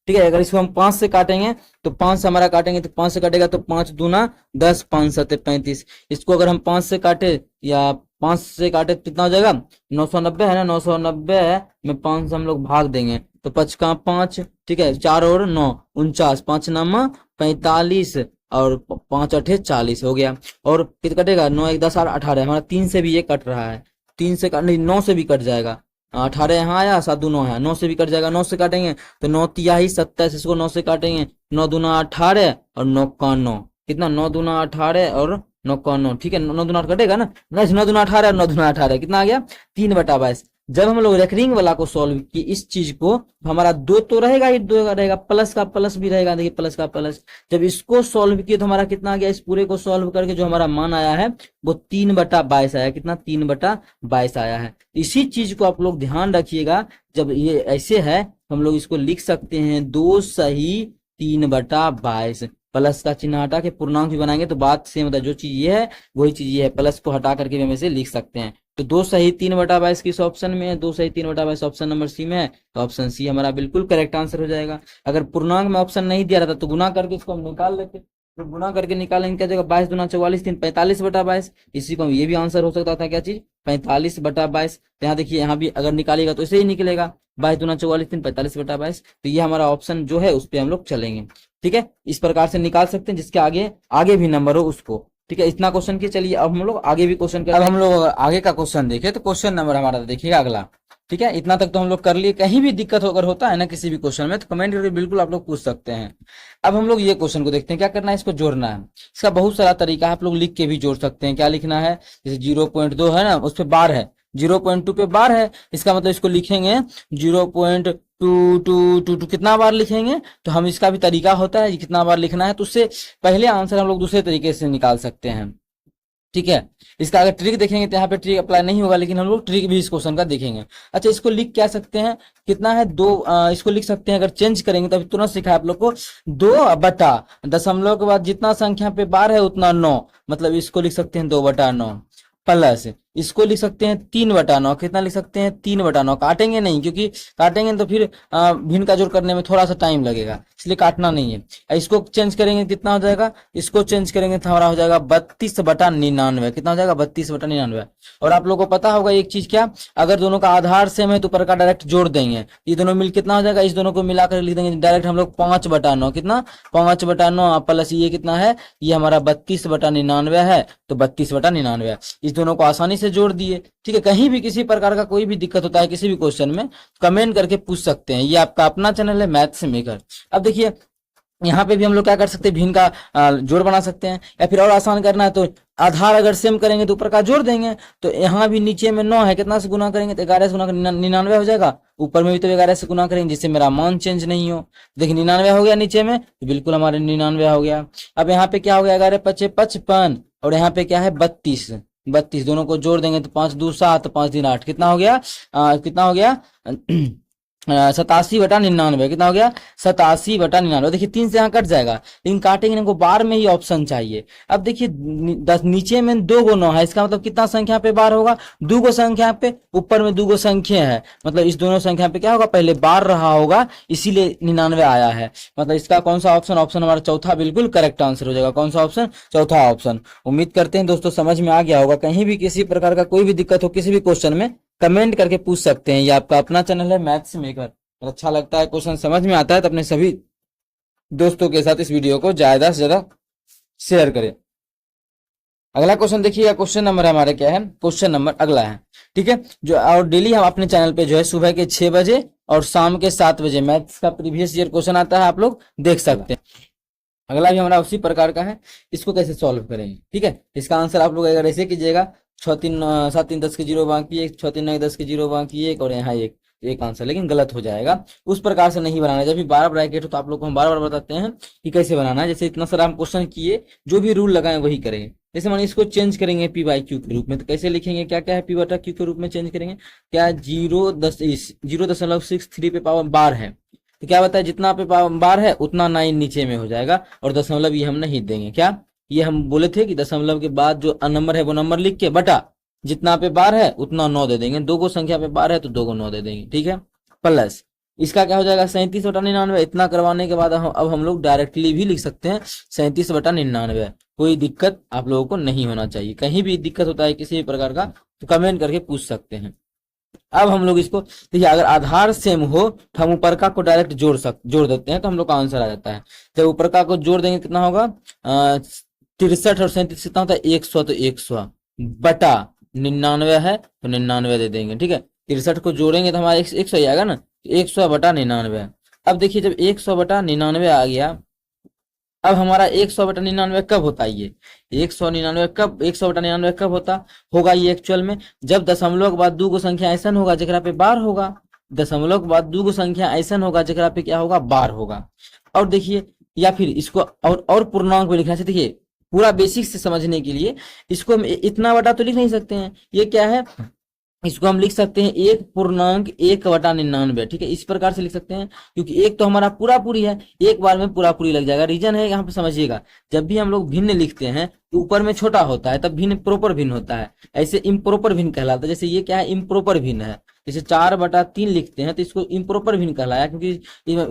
ठीक है। अगर इसको हम 5 से काटेंगे तो 5 से हमारा काटेंगे तो 5 से कटेगा तो 5 दूना 10, 5 सत्ते 35। इसको अगर हम 5 से काटे या 5 से काटे तो कितना हो जाएगा 990 है ना, 990 में 5 से हम लोग भाग देंगे तो 5 का 5, ठीक है, 4 और 9 49, 5 नामा 45 और 5 अठे 40 हो गया। और कितना कटेगा 9 1 10 और 18, हमारा 3 से भी ये कट रहा है, 3 से नहीं 9 से भी कट जाएगा। 18 यहाँ आया, 7 2 9 है, 9 से भी कट जाएगा। 9 से काटेंगे तो 9 तिहाई 27, इसको 9 से काटेंगे 9 दूना 18 और 9 का 9, कितना 9 दूना 18 और 9 का 9, ठीक है। 9 दूना 8 कटेगा ना, 9 दूना 18 और 9 दूना 18 कितना आ गया 3/22। जब हम लोग रेकरिंग वाला को सॉल्व किए इस चीज को, हमारा 2 तो रहेगा ही, 2 रहेगा, प्लस का प्लस भी रहेगा, देखिए प्लस का प्लस। जब इसको सॉल्व किए तो हमारा कितना आ गया, इस पूरे को सॉल्व करके जो हमारा मान आया है वो 3/22 आया, कितना 3/22 आया है। इसी चीज को आप लोग ध्यान रखिएगा, जब ये ऐसे है हम लोग इसको लिख सकते हैं 2 सही 3/22। प्लस का चिन्ह हटा के पूर्णांक भी बनाएंगे तो बात सेम होता है, जो चीज ये है वही चीज ये है, प्लस को हटा करके भी हम इसे लिख सकते हैं। तो 2 सही 3/22 किस ऑप्शन में है, 2 सही 3/22 ऑप्शन नंबर सी में है, तो ऑप्शन सी हमारा बिल्कुल करेक्ट आंसर हो जाएगा। अगर पूर्णांक में ऑप्शन नहीं दिया रहता तो गुना करके इसको हम निकाल लेते, तो गुना करके निकालेंगे क्या जाएगा 22 दूना 44 3 45/22। इसी को ये भी आंसर हो सकता था क्या चीज 45/22। तो यहाँ देखिए यहाँ भी अगर निकालेगा तो इसे ही निकलेगा 22 दूना 44 3 45/22। तो ये हमारा ऑप्शन जो है उस पर हम लोग चलेंगे, ठीक है। इस प्रकार से निकाल सकते हैं जिसके आगे आगे भी नंबर हो उसको, ठीक है। इतना क्वेश्चन की, चलिए अब हम लोग आगे भी क्वेश्चन अब हम लोग आगे का क्वेश्चन देखें तो क्वेश्चन नंबर हमारा देखिएगा अगला, ठीक है। इतना तक तो हम लोग कर लिए। कहीं भी दिक्कत अगर होता है ना किसी भी क्वेश्चन में तो कमेंट करके बिल्कुल आप लोग पूछ सकते हैं। अब हम लोग ये क्वेश्चन को देखते हैं, क्या करना है, इसको जोड़ना है। इसका बहुत सारा तरीका है, आप लोग लिख के भी जोड़ सकते हैं। क्या लिखना है, जैसे 0.2 है ना, उस पर बार है, 0.2 पे बार है, इसका मतलब इसको लिखेंगे 0.2222 कितना बार लिखेंगे, तो हम इसका भी तरीका होता है कितना बार लिखना है, तो उससे पहले आंसर हम लोग दूसरे तरीके से निकाल सकते हैं, ठीक है। इसका अगर ट्रिक देखेंगे तो यहाँ पे ट्रिक अप्लाई नहीं होगा, लेकिन हम लोग ट्रिक भी इस क्वेश्चन का देखेंगे। अच्छा, इसको लिख क्या सकते हैं, कितना है 2, इसको लिख सकते हैं, अगर चेंज करेंगे तो अभी तुरंत सिखा आप लोग को 2 दशमलव के बाद जितना संख्या पे बार है उतना 9, मतलब इसको लिख सकते हैं 2/9 प्लस इसको लिख सकते हैं 3/9, कितना लिख सकते हैं 3/9। काटेंगे नहीं क्योंकि काटेंगे तो फिर भिन्न का जोड़ करने में थोड़ा सा टाइम लगेगा, इसलिए काटना नहीं है। इसको चेंज करेंगे कितना हो जाएगा, इसको चेंज करेंगे तो हमारा हो जाएगा 32/99, कितना हो जाएगा 32/99। और आप लोगों को पता होगा एक चीज, क्या अगर दोनों का आधार सेम है तो ऊपर का डायरेक्ट जोड़ देंगे, ये दोनों मिल कितना हो जाएगा, इस दोनों को मिलाकर लिख देंगे डायरेक्ट हम लोग 5/9, कितना 5/9 प्लस ये कितना है, ये हमारा 32/99 है, तो 32/99 इस दोनों को आसानी से जोड़ दिए, ठीक है। कहीं भी किसी प्रकार का कोई भी दिक्कत होता है किसी भी क्वेश्चन में कमेंट करके पूछ सकते हैं। ये आपका अपना चैनल है मैथ्स मेकर। अब देखिए यहाँ पे भी हम लोग क्या कर सकते हैं, भिन्न का जोड़ बना सकते हैं, या फिर और आसान करना है तो आधार अगर सेम करेंगे तो ऊपर का जोड़ देंगे। तो यहाँ भी नीचे में 9 है, कितना से गुना करेंगे तो 11 से गुना कर 99 हो जाएगा, ऊपर में भी तो 11 से गुना करेंगे जिससे मेरा मान चेंज नहीं हो। देखिए 99 हो गया नीचे में, तो बिल्कुल हमारे 99 हो गया। अब यहाँ पे क्या हो गया 11 5 55 और यहाँ पे क्या है 32, दोनों को जोड़ देंगे तो 5 2 7 5 3 8, कितना हो गया कितना हो गया 87/99, कितना हो गया 87/99। देखिए 3 से यहाँ कट जाएगा, लेकिन काटेंगे इनको बार में ही ऑप्शन चाहिए। अब देखिए नीचे में 2 गो 9 है, इसका मतलब कितना संख्या पे बार होगा 2 गो संख्या पे, ऊपर में 2 गो संख्या है, मतलब इस दोनों संख्या पे क्या होगा पहले बार रहा होगा, इसीलिए 99 आया है। मतलब इसका कौन सा ऑप्शन, ऑप्शन हमारा चौथा बिल्कुल करेक्ट आंसर हो जाएगा। कौन सा ऑप्शन, चौथा ऑप्शन। उम्मीद करते हैं दोस्तों समझ में आ गया होगा। कहीं भी किसी प्रकार का कोई भी दिक्कत हो किसी भी क्वेश्चन में कमेंट करके पूछ सकते हैं। ये आपका अपना चैनल है मैथ्स मेकर। अच्छा लगता है क्वेश्चन समझ में आता है तो अपने सभी दोस्तों के साथ इस वीडियो को ज्यादा से ज्यादा शेयर करें। अगला क्वेश्चन देखिएगा, क्वेश्चन नंबर हमारे क्या है, क्वेश्चन नंबर अगला है, ठीक है। जो और डेली हम अपने चैनल पे जो है सुबह के 6 बजे और शाम के 7 बजे मैथ्स का प्रीवियस ईयर क्वेश्चन आता है, आप लोग देख सकते हैं। अगला भी हमारा उसी प्रकार का है, इसको कैसे सॉल्व करेंगे, ठीक है। इसका आंसर आप लोग अगर ऐसे कीजिएगा 6 3 7 3 10 के 0 बाकी 1, 6 3 9 10 के 0 बाकी 1 और यहाँ एक आंसर, लेकिन गलत हो जाएगा। उस प्रकार से नहीं बनाना है। जब भी 12 ब्रैकेट हो तो आप लोग को हम बार बार बताते हैं कि कैसे बनाना है। जैसे इतना सारा हम क्वेश्चन किए, जो भी रूल लगाए वही करेंगे। जैसे मान इसको चेंज करेंगे p/q के रूप में, तो कैसे लिखेंगे, क्या क्या है p/q के रूप में चेंज करेंगे, क्या 0.63 पे पावर बार है, तो क्या बताया जितना पे बार है उतना 9 नीचे में हो जाएगा, और दशमलव ये हम नहीं देंगे। क्या ये हम बोले थे कि दशमलव के बाद जो नंबर है वो नंबर लिख के बटा जितना पे बार है उतना 9 दे देंगे, 2 गो संख्या पे बार है तो 2 गो 9 दे देंगे, ठीक है। प्लस इसका क्या हो जाएगा 37/99। इतना करवाने के बाद अब हम लोग डायरेक्टली भी लिख सकते हैं 37/99। कोई दिक्कत आप लोगों को नहीं होना चाहिए। कहीं भी दिक्कत होता है किसी भी प्रकार का तो कमेंट करके पूछ सकते हैं। अब हम लोग इसको देखिए, अगर आधार सेम हो तो हम ऊपर का को डायरेक्ट जोड़ देते हैं तो हम लोग का आंसर आ जाता है। जब ऊपर का को जोड़ देंगे कितना होगा 63 और 37 कितना होता है 100, तो 100 बटा 99 है तो 99 दे देंगे। ठीक है, 63 को जोड़ेंगे तो हमारा 100 ही आएगा ना, 100 बटा 99। अब देखिए जब 100 बटा 99 आ गया, अब हमारा 100/99 कब होता है ये 199 कब 100/99 कब होता होगा ये एक्चुअल में जब दशमलव के बाद दो गो संख्या ऐसा होगा जरा पे बार होगा। दशमलव के बाद दो गो संख्या ऐसा होगा जरा पे क्या होगा बार होगा। और देखिए या फिर इसको और पूर्णांक में लिखना चाहिए। देखिए पूरा बेसिक से समझने के लिए इसको हम इतना बटा तो लिख नहीं सकते हैं, ये क्या है इसको हम लिख सकते हैं 1/1/99। ठीक है, इस प्रकार से लिख सकते हैं क्योंकि एक तो हमारा पूरा पूरी है, एक बार में पूरा पूरी लग जाएगा। रीजन है यहाँ पे समझिएगा, जब भी हम लोग भिन्न लिखते हैं तो ऊपर में छोटा होता है तब भिन्न प्रॉपर भिन्न होता है, ऐसे इम्प्रॉपर भिन्न कहलाता है। जैसे ये क्या है इम्प्रॉपर भिन्न है, जैसे 4/3 लिखते हैं तो इसको इम्प्रॉपर भिन्न कहलाया क्योंकि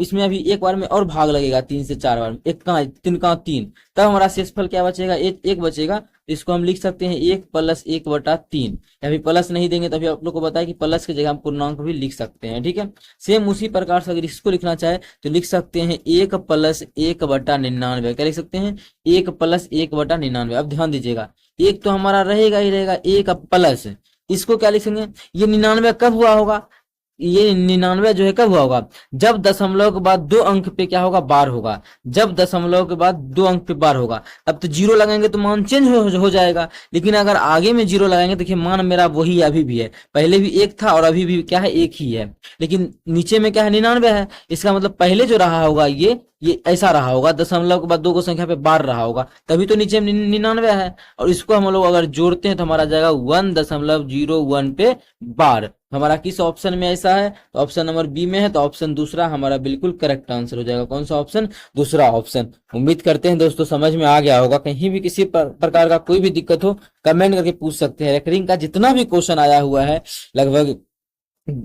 इसमें अभी एक बार में और भाग लगेगा 3 से 4 बार में, एक का 3 का 3, तब हमारा शेषफल क्या बचेगा एक बचेगा। इसको हम लिख सकते हैं 1 + 1/3। अभी प्लस नहीं देंगे तभी आप लोग को बताया कि प्लस की जगह हम पूर्णांक भी लिख सकते हैं। ठीक है, सेम उसी प्रकार से अगर इसको लिखना चाहे तो लिख सकते हैं 1 + 1/99। क्या लिख सकते हैं 1 + 1/99। अब ध्यान दीजिएगा एक तो हमारा रहेगा ही रहेगा, एक प्लस इसको क्या लिखेंगे, ये 99 कब हुआ होगा, ये 99 जो है कब हुआ होगा जब दशमलव के बाद 2 अंक पे क्या होगा बार होगा, जब दशमलव के बाद 2 अंक पे बार होगा। अब तो जीरो लगाएंगे तो मान चेंज हो जाएगा, लेकिन अगर आगे में जीरो लगाएंगे देखिए मान मेरा वही अभी भी है, पहले भी एक था और अभी भी क्या है एक ही है, लेकिन नीचे में क्या है 99 है। इसका मतलब पहले जो रहा होगा ये ऐसा रहा होगा, दशमलव के बाद 2 को संख्या पे बार रहा होगा तभी तो नीचे में 99 है। और इसको हम लोग अगर जोड़ते हैं तो हमारा जाएगा 1.01 पे बार। हमारा किस ऑप्शन में ऐसा है तो ऑप्शन नंबर बी में है, तो ऑप्शन दूसरा हमारा बिल्कुल करेक्ट आंसर हो जाएगा। कौन सा ऑप्शन, दूसरा ऑप्शन। उम्मीद करते हैं दोस्तों समझ में आ गया होगा। कहीं भी किसी प्रकार का कोई भी दिक्कत हो कमेंट करके पूछ सकते हैं। रेकरिंग का जितना भी क्वेश्चन आया हुआ है लगभग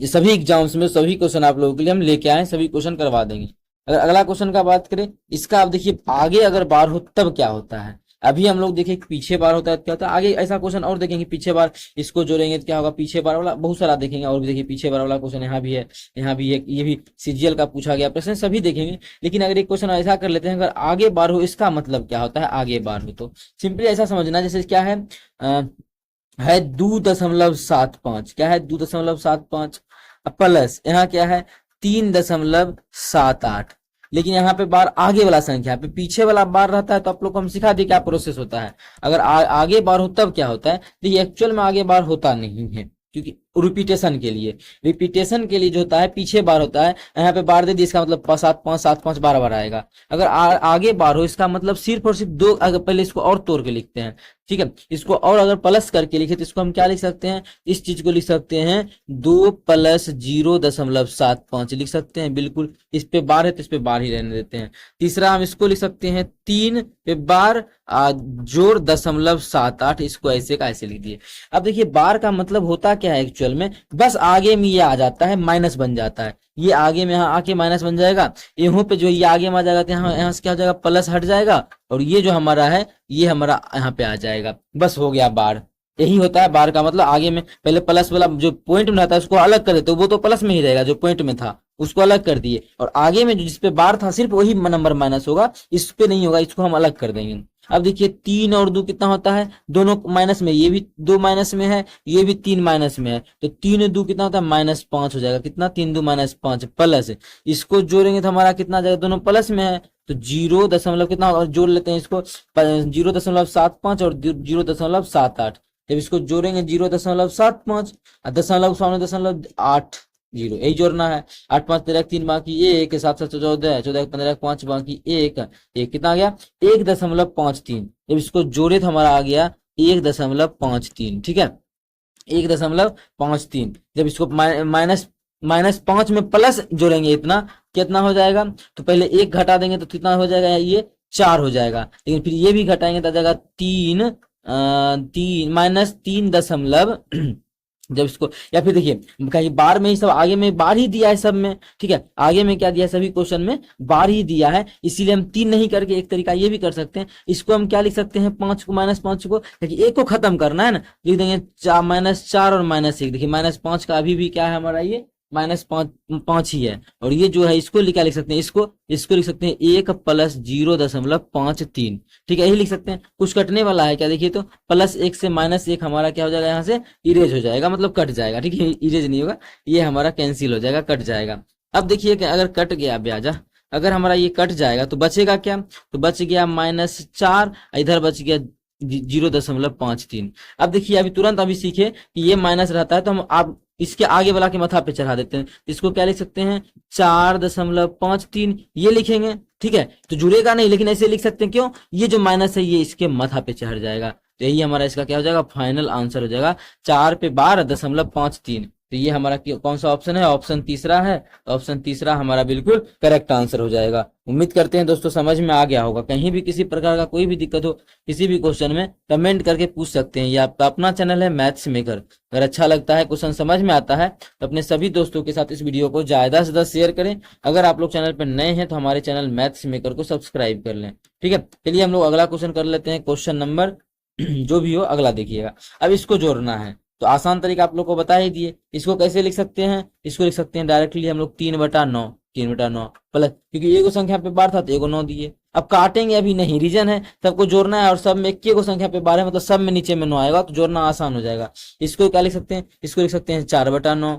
सभी एग्जाम्स में सभी क्वेश्चन आप लोगों के लिए हम लेके आए, सभी क्वेश्चन करवा देंगे। अगर अगला क्वेश्चन का बात करें इसका, आप देखिए आगे अगर बार हो तब क्या होता है। अभी हम लोग देखें पीछे बार होता है क्या होता है, आगे ऐसा क्वेश्चन और देखेंगे पीछे बार, इसको जोड़ेंगे तो क्या होगा पीछे बार वाला बहुत सारा देखेंगे। और भी देखिए पीछे बार वाला क्वेश्चन यहाँ भी है, यहाँ भी है, ये भी सीजीएल का पूछा गया प्रश्न, सभी देखेंगे। लेकिन अगर एक क्वेश्चन ऐसा कर लेते हैं अगर आगे बार हो इसका मतलब क्या होता है, आगे बार हो तो सिंपली ऐसा समझना जैसे क्या है 2.75, क्या है 2.75 प्लस यहाँ क्या है 3.78। लेकिन यहाँ पे बार आगे वाला संख्या पे पीछे वाला बार रहता है तो आप लोग को हम सिखा दिए क्या प्रोसेस होता है। अगर आगे बार हो तब क्या होता है, तो ये एक्चुअल में आगे बार होता नहीं है क्योंकि रिपीटेशन के लिए जो होता है पीछे बार होता है। यहाँ पे बार दे दी इसका मतलब 7 5 बार बार आएगा। अगर आगे बार हो इसका मतलब सिर्फ और सिर्फ 2, अगर पहले इसको और तोड़ के लिखते हैं ठीक है, इसको और अगर प्लस करके लिखे तो इसको हम क्या लिख सकते हैं, इस चीज को लिख सकते हैं 2 + 0.75 लिख सकते हैं। बिल्कुल इस पे बार है तो इस पे बार ही रहने देते हैं। तीसरा हम इसको लिख सकते हैं 3 पे बार जोड़ 0.78, इसको ऐसे का ऐसे लिख दिए। अब देखिए बार का मतलब होता क्या है एक्चुअल में, बस आगे में ये आ जाता है माइनस बन जाता है, ये आगे में यहाँ आके माइनस बन जाएगा, यहाँ पे जो ये आगे में आ जाएगा तो यहाँ से क्या हो जाएगा प्लस हट जाएगा और ये जो हमारा है ये हमारा यहाँ पे आ जाएगा, बस हो गया बार। यही होता है बार का मतलब, आगे में पहले प्लस वाला जो पॉइंट में रहता है उसको अलग कर देते, वो तो प्लस में ही रहेगा, जो पॉइंट में था उसको अलग कर दिए और आगे में जो जिसपे बार था सिर्फ वही नंबर माइनस होगा, इस पे नहीं होगा, इसको हम अलग कर देंगे। अब देखिए 3 और 2 कितना होता है, दोनों माइनस में, ये भी 2 माइनस में है, ये भी 3 माइनस में है, तो 3 और 2 कितना होता है -5 हो जाएगा। कितना 3 2 -5 प्लस, इसको जोड़ेंगे तो हमारा कितना आ जाएगा, दोनों प्लस में है तो 0 दशमलव कितना होगा, जोड़ लेते हैं इसको 0.75 और 0.78। जब इसको जोड़ेंगे 0.75 दशमलव सामने 0.80, यही जोड़ना है। 8 5 13 3 बाकी 1, 7 7 14 14 15 5 बाकी 1 कितना आ गया 1.53। जब इसको जोड़े तो हमारा आ गया 1.53। ठीक है 1.53। जब इसको -5 में प्लस जोड़ेंगे इतना कितना हो जाएगा, तो पहले 1 घटा देंगे तो कितना हो जाएगा, ये 4 हो जाएगा। लेकिन फिर ये भी घटाएंगे तो आ जाएगा 3 -3 जब इसको, या फिर देखिए कहीं बार में ही सब, आगे में बार ही दिया है सब में, ठीक है, आगे में क्या दिया है, सभी क्वेश्चन में बार ही दिया है, इसीलिए हम 3 नहीं करके एक तरीका ये भी कर सकते हैं, इसको हम क्या लिख सकते हैं, 5 को -5 को, देखिए एक को खत्म करना है ना, लिख देंगे -4 और -1, देखिए -5 का अभी भी क्या है हमारा, ये -5 ही है, और ये जो है इसको क्या लिख सकते हैं, इसको लिख सकते हैं 1 + 0.53, ठीक है, यही लिख सकते हैं। कुछ कटने वाला है क्या, देखिए तो +1 से -1 हमारा क्या हो जाएगा, यहाँ से इरेज हो जाएगा, मतलब कट जाएगा, ठीक है, इरेज नहीं होगा, ये हमारा कैंसिल हो जाएगा, कट जाएगा। अब देखिए कि अगर कट गया ब्याजा, अगर हमारा ये कट जाएगा तो बचेगा क्या, तो बच गया -4, इधर बच गया 0.53। अब देखिए अभी तुरंत अभी सीखे कि ये माइनस रहता है तो हम आप इसके आगे वाला के माथा पे चढ़ा देते हैं, इसको क्या लिख सकते हैं, 4.53 ये लिखेंगे, ठीक है, तो जुड़ेगा नहीं, लेकिन ऐसे लिख सकते हैं, क्यों, ये जो माइनस है ये इसके माथा पे चढ़ जाएगा, तो यही हमारा इसका क्या हो जाएगा, फाइनल आंसर हो जाएगा 4 पे 12.53। तो ये हमारा कौन सा ऑप्शन है, ऑप्शन तीसरा है, ऑप्शन तीसरा हमारा बिल्कुल करेक्ट आंसर हो जाएगा। उम्मीद करते हैं दोस्तों समझ में आ गया होगा। कहीं भी किसी प्रकार का कोई भी दिक्कत हो किसी भी क्वेश्चन में, कमेंट करके पूछ सकते हैं। ये आपका अपना चैनल है मैथ्स मेकर। अगर अच्छा लगता है, क्वेश्चन समझ में आता है, तो अपने सभी दोस्तों के साथ इस वीडियो को ज्यादा से ज्यादा शेयर करें। अगर आप लोग चैनल पर नए हैं तो हमारे चैनल मैथ्स मेकर को सब्सक्राइब कर लें, ठीक है। चलिए हम लोग अगला क्वेश्चन कर लेते हैं। क्वेश्चन नंबर जो भी हो अगला देखिएगा। अब इसको जोड़ना है तो आसान तरीका आप लोग को बता ही दिए। इसको कैसे लिख सकते हैं, इसको लिख सकते हैं डायरेक्टली हम लोग 3/9 प्लस, क्योंकि एगो संख्या पे बार था तो एगो 9 दिए। अब काटेंगे अभी नहीं, रीजन है सबको जोड़ना है और सब में एक संख्या पे बार है, मतलब सब में नीचे में 9 आएगा तो जोड़ना आसान हो जाएगा। इसको क्या लिख सकते हैं, इसको लिख सकते हैं 4/9।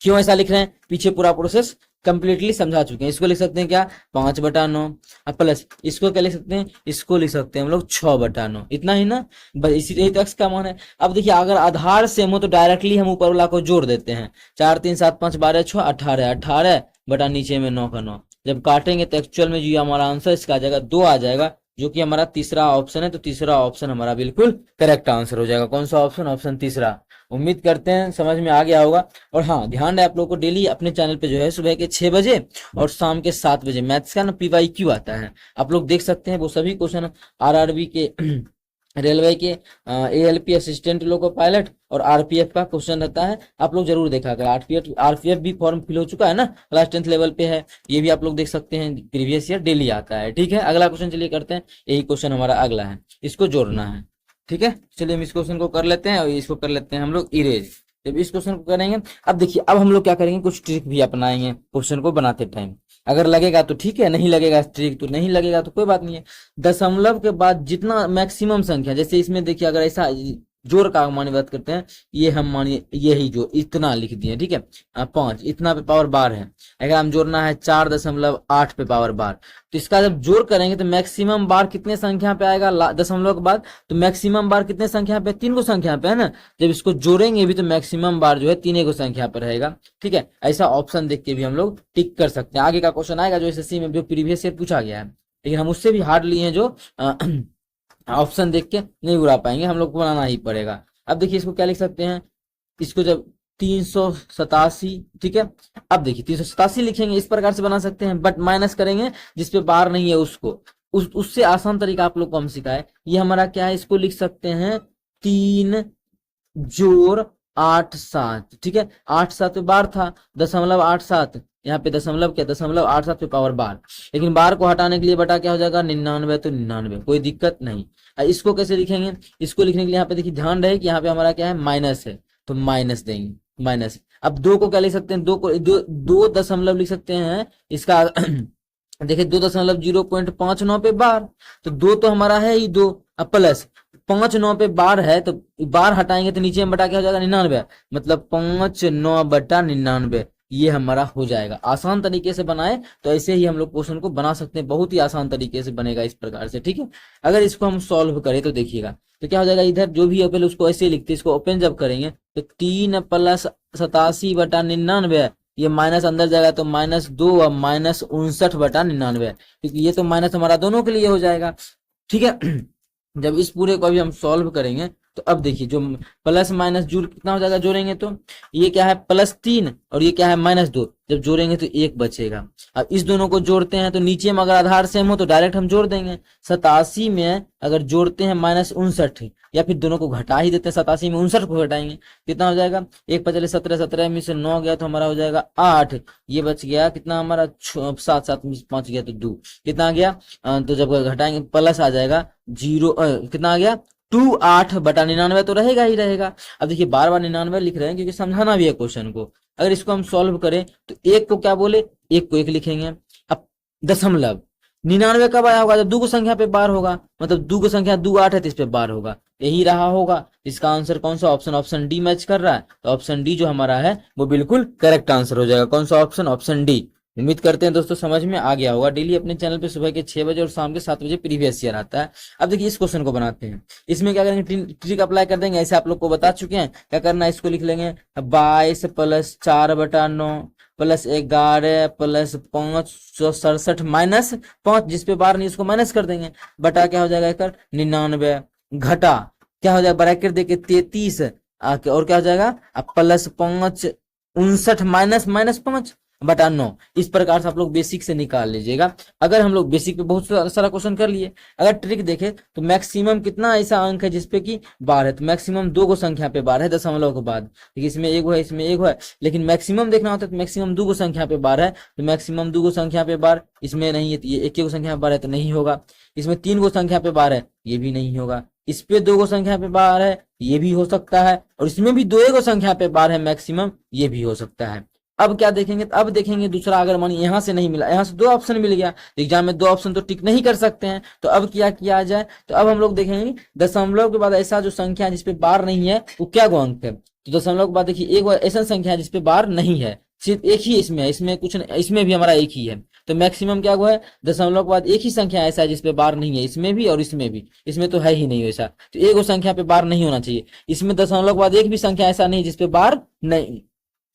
क्यों ऐसा लिख रहे हैं, पीछे पूरा प्रोसेस कंप्लीटली समझा चुके हैं। इसको लिख सकते हैं क्या, 5/9। अब प्लस इसको क्या लिख सकते हैं, इसको लिख सकते हैं हम लोग 6/9। इतना ही ना, बस इसी यही तो x का मान है। अब देखिए अगर आधार सेम हो तो डायरेक्टली हम ऊपर वाला को जोड़ देते हैं। 4 3 7 5 12 6 18, 18 बटा नीचे में 9 का 9। जब काटेंगे तो एक्चुअल में जो हमारा आंसर इसका आ जाएगा 2 आ जाएगा, जो कि हमारा तीसरा ऑप्शन है। तो तीसरा ऑप्शन हमारा बिल्कुल करेक्ट आंसर हो जाएगा। कौन सा ऑप्शन, ऑप्शन तीसरा। उम्मीद करते हैं समझ में आ गया होगा। और हाँ, ध्यान रहे आप लोगों को, डेली अपने चैनल पे जो है सुबह के 6 बजे और शाम के 7 बजे मैथ्स का ना PYQ आता है, आप लोग देख सकते हैं। वो सभी क्वेश्चन RRB के रेलवे के ALP असिस्टेंट लोको पायलट और RPF का क्वेश्चन रहता है, आप लोग जरूर देखा कर। RPF भी फॉर्म फिल हो चुका है ना, क्लास 10th लेवल पे है, ये भी आप लोग देख सकते हैं, प्रीवियस ईयर डेली आता है, ठीक है। अगला क्वेश्चन चलिए करते हैं। यही क्वेश्चन हमारा अगला है, इसको जोड़ना है, ठीक है। चलिए हम इस क्वेश्चन को कर लेते हैं और इसको कर लेते हैं हम लोग इरेज। जब इस क्वेश्चन को करेंगे, अब देखिए अब हम लोग क्या करेंगे, कुछ ट्रिक भी अपनाएंगे क्वेश्चन को बनाते टाइम। अगर लगेगा तो ठीक है, नहीं लगेगा ट्रिक तो नहीं लगेगा तो कोई बात नहीं है। दशमलव के बाद जितना मैक्सिमम संख्या, जैसे इसमें देखिए अगर ऐसा जोड़ का मानी बात करते हैं, ये हम मानिए यही जो इतना लिख दिए, ठीक है, 5 इतना पे पावर बार है। अगर हम जोड़ना है 4.8 पे पावर बार, तो इसका जब जोड़ करेंगे तो मैक्सिमम बार कितने संख्या पे आएगा दशमलव के बाद, तो मैक्सिमम बार कितने संख्या पे, 3 को संख्या पे है ना। जब इसको जोड़ेंगे भी तो मैक्सिमम बार जो है 3 को संख्या पर रहेगा, ठीक है। ऐसा ऑप्शन देख के भी हम लोग टिक कर सकते हैं। आगे का क्वेश्चन आएगा जो SSC में जो प्रीवियस ईयर पूछा गया है, लेकिन हम उससे भी हार्ड लिए हैं, जो ऑप्शन देख के नहीं उड़ा पाएंगे, हम लोग को बनाना ही पड़ेगा। अब देखिए इसको क्या लिख सकते हैं, इसको जब 387, ठीक है। अब देखिए 387 लिखेंगे, इस प्रकार से बना सकते हैं, बट माइनस करेंगे जिसपे बार नहीं है उसको, उससे आसान तरीका आप लोग को हम सिखाए। ये हमारा क्या है, इसको लिख सकते हैं 3 जोड़ 8 7, ठीक है। 8 7 पे बार था, 0.87, यहाँ पे दशमलव क्या, 0.87 पे पावर बार, लेकिन बार को हटाने के लिए बटा क्या हो जाएगा 99, तो 99, कोई दिक्कत नहीं। इसको कैसे लिखेंगे, इसको लिखने के लिए यहाँ पे देखिए ध्यान रहे कि यहाँ पे हमारा क्या है, माइनस है, तो माइनस देंगे, माइनस। अब 2 को क्या लिख सकते हैं, 2 को 2 दशमलव लिख सकते हैं इसका देखिए 2.059 पे बार, तो 2 तो हमारा है ही 2, अब प्लस 5 9 पे बार है, तो बार हटाएंगे तो नीचे में बटा क्या हो जाएगा 99, मतलब 5 9 बटा 99, ये हमारा हो जाएगा। आसान तरीके से बनाए तो ऐसे ही हम लोग क्वेश्चन को बना सकते हैं, बहुत ही आसान तरीके से बनेगा इस प्रकार से, ठीक है। अगर इसको हम सॉल्व करें तो देखिएगा तो क्या हो जाएगा, इधर जो भी है पहले उसको ऐसे लिखते हैं, इसको ओपन जब करेंगे तो 3 + 87 बटा 99, ये माइनस अंदर जाएगा तो -2 और -59 बटा 99, क्योंकि ये तो माइनस हमारा दोनों के लिए हो जाएगा, ठीक है। जब इस पूरे को अभी हम सॉल्व करेंगे तो अब देखिए जो प्लस माइनस जोड़ कितना हो जाएगा, जोड़ेंगे तो ये क्या है +3 और ये क्या है -2, जब जोड़ेंगे तो 1 बचेगा। अब इस दोनों को जोड़ते हैं तो नीचे में अगर आधार सेम हो तो डायरेक्ट हम जोड़ देंगे। 87 में अगर जोड़ते हैं -59, या फिर दोनों को घटा ही देते हैं, 87 में 59 को घटाएंगे कितना हो जाएगा, 1 पचले 17, 17 में से 9 गया तो हमारा हो जाएगा 8, ये बच गया कितना हमारा 7, 7 में 5 गया तो 2, कितना आ गया, तो जब घटाएंगे प्लस आ जाएगा 0, कितना आ गया 28/99 तो रहेगा ही रहेगा। अब देखिए बार बार 99 लिख रहे हैं क्योंकि समझाना भी है क्वेश्चन को। अगर इसको हम सॉल्व करें तो एक को क्या बोले, एक को 1 लिखेंगे। अब दशमलव 99 कब आया होगा, जब दो को संख्या पे बार होगा, मतलब दो को संख्या 2 8 है तो इस पे बार होगा, यही रहा होगा। इसका आंसर कौन सा ऑप्शन, ऑप्शन डी मैच कर रहा है, तो ऑप्शन डी जो हमारा है वो बिल्कुल करेक्ट आंसर हो जाएगा। कौन सा ऑप्शन, ऑप्शन डी। उम्मीद करते हैं दोस्तों समझ में आ गया होगा। डेली अपने चैनल पे सुबह के 6 बजे और शाम के 7 बजे प्रीवियस ईयर आता है। अब देखिए इस क्वेश्चन को बनाते हैं। इसमें क्या करेंगे, ट्रिक अप्लाई कर देंगे, ऐसे आप लोग को बता चुके हैं। क्या करना है, इसको लिख लेंगे 22 + 4/9 + 11 + 5 67 -5, जिसपे बार नहीं उसको माइनस कर देंगे, बटा क्या हो जाएगा 99, घटा क्या हो जाएगा ब्रैकेट देके 33, और क्या हो जाएगा +5 59 -5/9। इस प्रकार से आप लोग बेसिक से निकाल लीजिएगा। अगर हम लोग बेसिक पे बहुत सारा क्वेश्चन कर लिए, अगर ट्रिक देखें तो मैक्सिमम कितना ऐसा अंक है जिसपे कि बार है, तो मैक्सिमम 2 को संख्या पे बार है दशमलव के बाद, देखिए इसमें 1 है इसमें 1 है, लेकिन मैक्सिमम देखना होता है तो मैक्सिमम 2 को संख्या पे बार है, तो मैक्सिमम 2 को संख्या पे बार इसमें नहीं है, तो ये 1 को संख्या पे बार है तो नहीं होगा। इसमें 3 को संख्या पे बार है, ये भी नहीं होगा। इस पे 2 को संख्या पे बार है, ये भी हो सकता है, और इसमें भी 2 को संख्या पे बार है मैक्सिमम, ये भी हो सकता है। अब क्या देखेंगे, तो अब देखेंगे दूसरा, अगर मानिए यहाँ से नहीं मिला, यहाँ से 2 ऑप्शन मिल गया, एग्जाम में 2 ऑप्शन तो टिक नहीं कर सकते हैं, तो अब क्या किया जाए, तो अब हम लोग देखेंगे दशमलव के बाद ऐसा जो संख्या है जिसपे बार नहीं है वो क्या गो अंक है। तो दशमलव के बाद देखिए एक ऐसा संख्या है जिसपे बार नहीं है, सिर्फ एक ही इसमें है, इसमें कुछ नहीं, इसमें भी हमारा एक ही है, तो मैक्सिमम क्या हुआ है, दशमलव के बाद एक ही संख्या ऐसा है जिसपे बार नहीं है, इसमें भी और इसमें भी, इसमें तो है ही नहीं वैसा, तो एक संख्या पे बार नहीं होना चाहिए। इसमें दशमलव के बाद एक भी संख्या ऐसा नहीं जिसपे बार नहीं,